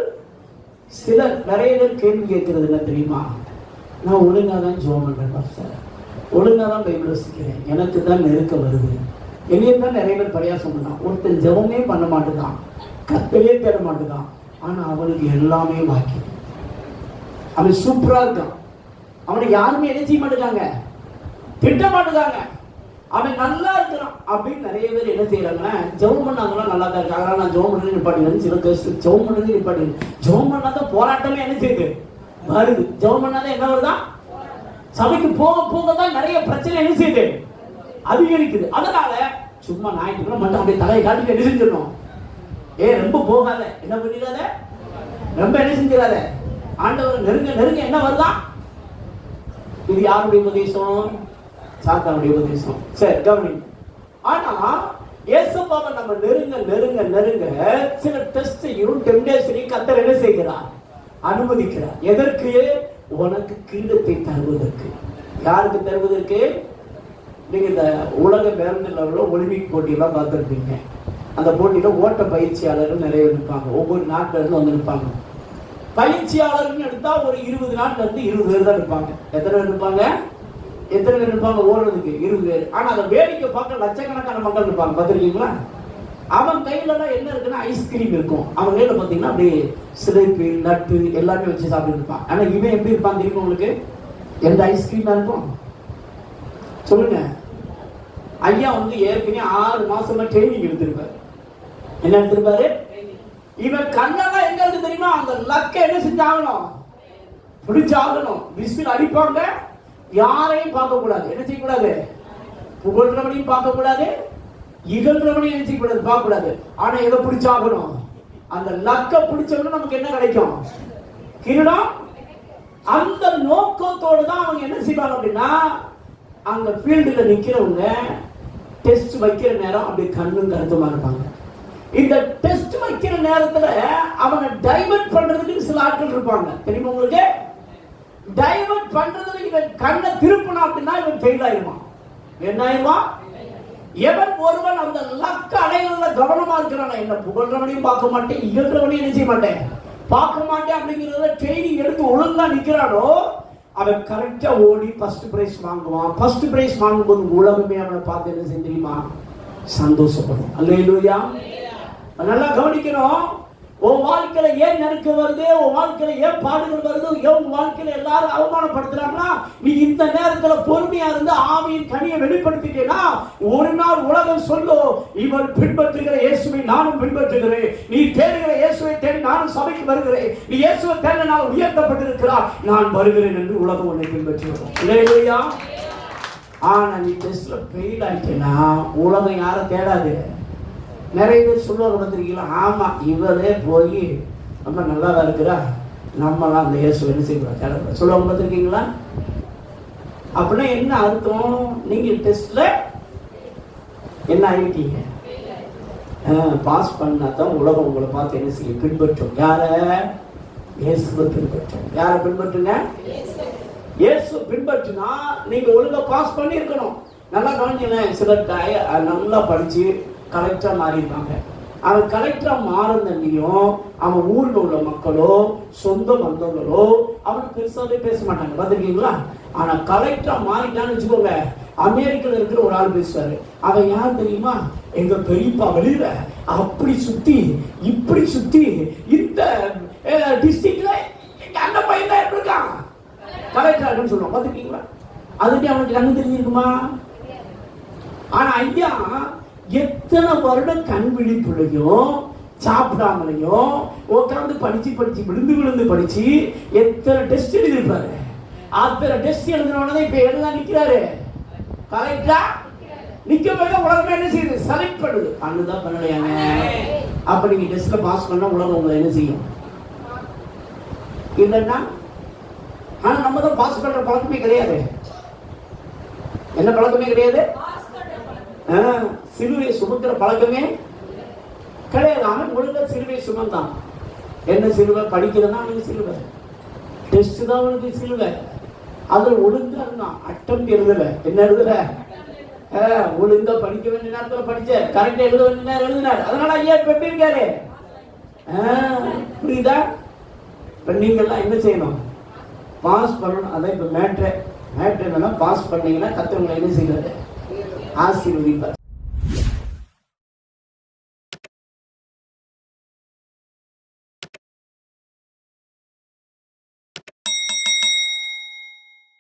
சிலர். நிறைய பேர் கேள்வி கேட்கறது என்ன தெரியுமா? நான் ஒழுங்கா தான் ஜெபம் பண்றேன் பாஸ்டர், ஒழுங்கா தான் பைபிள் வாசிக்கிறேன், எனக்கு தான் நெருக்கம் வருது. என்னையும் தான் நிறைய பேர் பரியாசம் பண்ணான். ஒருத்தன் ஜெபமே பண்ண மாட்டேதான், கர்த்தரே தேட மாட்டேதான், ஆனா அவனுக்கு எல்லாமே வாக்கியம். அவன் சூப்பரா இருக்கான், அவனுக்கு யாருமே என்ன செய்ய மாட்டேங்காங்க, திட்ட மாட்டேங்காங்க. அவன் நல்லா இருக்கிறான் அப்படின்னு நிறைய பேர் என்ன செய்யறாங்கன்னா ஜெபம் பண்ணாங்களா நல்லா தான் இருக்காங்க, நான் ஜெபம் பண்ணி நிப்பாட்டினு சில கேஸ் ஜெபம் பண்ணி நிப்பாட்டி. ஜெபம் பண்ணாதான் போராட்டமே என்ன செய்யுது? வருது. ஜெபம் பண்ணாதான் என்ன வருதா? சபைக்கு போக போக தான் நிறைய பிரச்சனை என்ன செய்யுது? அதிகரிக்குது. அதனால சும்மா ஞாயிற்றுக்கிழமை மட்டும் அப்படியே தலையை காட்டிட்டு என்ன செஞ்சிடணும்? ரொம்ப போகாத, என்ன பண்ணிடாத, ரொம்ப என்ன செஞ்சிடாத. ஆண்டவர் நெருங்க நெருங்க என்ன வருதா? இது யாருடைய உபதேசம்? சாத்தானுடைய உபதேசம். சரி கவனி. ஆனா ஏசப்பாவை நம்ம நெருங்க நெருங்க நெருங்க சில டெஸ்டையும் டெம்டேஷனையும் கர்த்தர் என்ன செய்கிறார்? அனுமதிக்கிறார். எதற்கு? உனக்கு கிரீடத்தை தருவதற்கு. யாருக்கு தருவதற்கு? நீங்க இந்த உலக பேரண்டில் ஒலிம்பிக் போட்டியெல்லாம் பார்த்துருப்பீங்க. அந்த போட்டியில ஓட்ட பயிற்சியாளர்கள் நிறைய இருப்பாங்க, ஒவ்வொரு நாட்டில இருந்து வந்து இருப்பாங்க. பயிற்சியாளர்னு எடுத்தா ஒரு 20 நாட்ல இருந்து 20 பேர் தான் இருப்பாங்க. எத்தனை பேர் இருப்பாங்க? எத்தனை பேர் இருப்பாங்க ஓடுறதுக்கு? 20 பேர். ஆனா அதை வேடிக்கை பார்க்க லட்சக்கணக்கான மக்கள் இருப்பாங்க. பார்த்துருக்கீங்களா? அவன் கையில என்ன இருக்குன்னா ஐஸ்கிரீம் இருக்கும். அவன் கையில பாத்தீங்கன்னா அப்படியே சிலைப்பு நட்டு எல்லாமே வச்சு சாப்பிட்டு இருப்பான். ஆனா இவன் எப்படி இருப்பான் தெரியுமா உங்களுக்கு? எந்த ஐஸ்கிரீமா இருக்கும் சொல்லுங்க? ஐயா ஏற்கனவே 6 மாசமா ட்ரைனிங் எடுத்திருப்பாரு. என்ன எடுத்திருப்பாரு? இவன் கண்ணெல்லாம் எங்க இருக்கு தெரியுமா? அந்த லக்க என்ன செஞ்சாகணும்? பிடிச்சாகணும். விசில் அடிப்பாங்க. யாரையும் பார்க்க கூடாது. என்ன செய்யக்கூடாது? புகழ்றவனையும் பார்க்க கூடாது, இகழ்றவனையும் என்ன செய்யக்கூடாது? பார்க்க கூடாது. ஆனா எதை பிடிச்சாகணும்? அந்த லக்க பிடிச்சவன நமக்கு என்ன கிடைக்கும்? கிரீடம். அந்த நோக்கத்தோடு தான் அவங்க என்ன செய்வாங்க அப்படின்னா, அந்த ஃபீல்டுல நிக்கிறவங்க டெஸ்ட் வைக்கிற நேரம் அப்படி கண்ணும் கருத்துமா இருப்பாங்க. இந்த டெஸ்ட் வைக்கிற நேரத்துல அவனை டைவர்ட் பண்றதுக்கு சில ஆட்கள் இருப்பாங்க. தெரியுமா உங்களுக்கு? டைவர்ட் பண்றதுக்கு இவன் கண்ணை திருப்பினா அப்படின்னா இவன் ஃபெயில் ஆயிடுவான். என்ன ஆயிடுவான்? எவன் ஒருவன் அந்த லக்க அடையிறதுல கவனமா இருக்கிறான், என்ன புகழ்றவனையும் பார்க்க மாட்டேன், இகழ்றவனையும் என்ன செய்ய மாட்டேன், பார்க்க மாட்டேன் அப்படிங்கிறத ட்ரைனிங் எடுத்து ஒழுங்கா நிக்கிறானோ அவன் கரெக்டா ஓடி ஃபர்ஸ்ட் பிரைஸ் வாங்குவான். ஃபர்ஸ்ட் பிரைஸ் வாங்கும்போது உலகமே அவனை பார்த்து என்ன செய்ய தெரியுமா? சந்தோஷப்படும். அல்லேலூயா. நல்லா கவனிக்கணும். உன் வாழ்க்கையில ஏன் நெருக்கம் வருது, உன் வாழ்க்கையில ஏன் பாடுகள் வருது, உன் வாழ்க்கையில எல்லாரும் அவமானப்படுத்துறாங்கன்னா நீ இந்த நேரத்துல பொறுமையா இருந்து ஆவியின் கனியை வெளிப்படுத்திட்டேன்னா ஒரு நாள் உலகம் சொல்லும், இவன் பின்பற்றுகிற இயேசுவை நானும் பின்பற்றுகிறேன், நீ தேடுகிற இயேசுவை தேடி நானும் சபைக்கு வருகிறேன், நீ இயேசுவை தேட நான் உயர்த்தப்பட்டிருக்கிறார், நான் வருகிறேன் என்று உலகம் உன்னை பின்பற்றுகிறோம். இல்லையா? ஆனா நீ டெஸ்ட்ல ஃபெயில் ஆயிட்டேன்னா உலகம் யாரை தேடாது. நிறைய பேர் சொல்லுவாங்க பார்த்துருக்கீங்களா? ஆமா இவரே போய் நம்ம நல்லா இருக்கிறா, நம்மளாம் அந்த இயேசு என்ன செய்யக்கூடாது சொல்லுவாங்க பார்த்துருக்கீங்களா? அப்படின்னா என்ன அர்த்தம்? நீங்க டெஸ்ட்ல என்ன ஆகிட்டீங்க? பாஸ் பண்ணா தான் உலகம் உங்களை பார்த்து என்ன செய்ய பின்பற்றும். யார? இயேசுவை பின்பற்றும். யாரை பின்பற்றுங்க? இயேசு பின்பற்றினா நீங்க ஒழுங்கா பாஸ் பண்ணி இருக்கணும். நல்லா கவனிச்சுங்க. சிலர் நல்லா படிச்சு கலெக்டரா மாறிடுவாங்க. அவன் கலெக்டரா மாறினையும் அவன் ஊர்ல உள்ள மக்களோ சொந்த பந்தங்களோ அவனுக்கு பெருசாவே பேச மாட்டாங்க. பார்த்துருக்கீங்களா? ஆனா கலெக்டரா மாறிட்டான்னு வச்சுக்கோங்க, அமெரிக்கால இருக்கிற ஒரு ஆள் பேசுவாரு. அவன் யார் தெரியுமா? எங்க பெரியப்பா வெளியில அப்படி சுத்தி இப்படி சுத்தி இந்த டிஸ்ட்ரிக்ட்ல எங்க அண்ணன் பையன் தான் இருக்கான் கலெக்டர் சொல்லுவான். பார்த்துருக்கீங்களா? அதுக்கு அவனுக்கு கண்ணு தெரிஞ்சிருக்குமா? ஆனா ஐயா எத்தனை வருடம் கண் விழிப்புலையும் சாப்பிடாமலையும் உட்காந்து படிச்சு விழுந்து விழுந்து படிச்சு எத்தனை டெஸ்ட் எழுதிருப்பாரு. அத்தனை டெஸ்ட் எழுதினோடனே இப்ப எல்லாம் நிக்கிறாரு. கரெக்டா நிக்க போய் உலகமே என்ன செய்யுது? செலக்ட் பண்ணுது. பண்ணுதான் பண்ணலையாங்க? அப்ப நீங்க டெஸ்ட்ல பாஸ் பண்ணா உலகம் உங்களை என்ன செய்யும்? இல்லைன்னா ஆனா நம்ம தான் பாஸ் பண்ற பழக்கமே கிடையாது. என்ன பழக்கமே கிடையாது? சிலுவையை சுமக்கிற பழக்கமே கிடையாது. அவன் ஒழுங்கா சிலுவை சுமந்தான். என்ன சிலுவை? படிக்கிறதா அவனுக்கு சிலுவை, டெஸ்ட் தான் அவனுக்கு சிலுவை. அதுல ஒழுங்கா இருந்தான். அட்டம் எழுதல. என்ன எழுதல? ஒழுங்கா படிக்க வேண்டிய நேரத்துல படிச்ச, கரெக்டா எழுத வேண்டிய நேரம் எழுதினார். அதனால ஐயா இப்ப எப்படி இருக்காரு? புரியுதா? இப்ப நீங்க எல்லாம் என்ன செய்யணும்? பாஸ் பண்ணணும். அதான் இப்ப மேட்ரு என்னன்னா பாஸ் பண்ணீங்கன்னா கர்த்தர் உங்களை என்ன செய்யறாரு? ஆசீர்வதிப்பார்.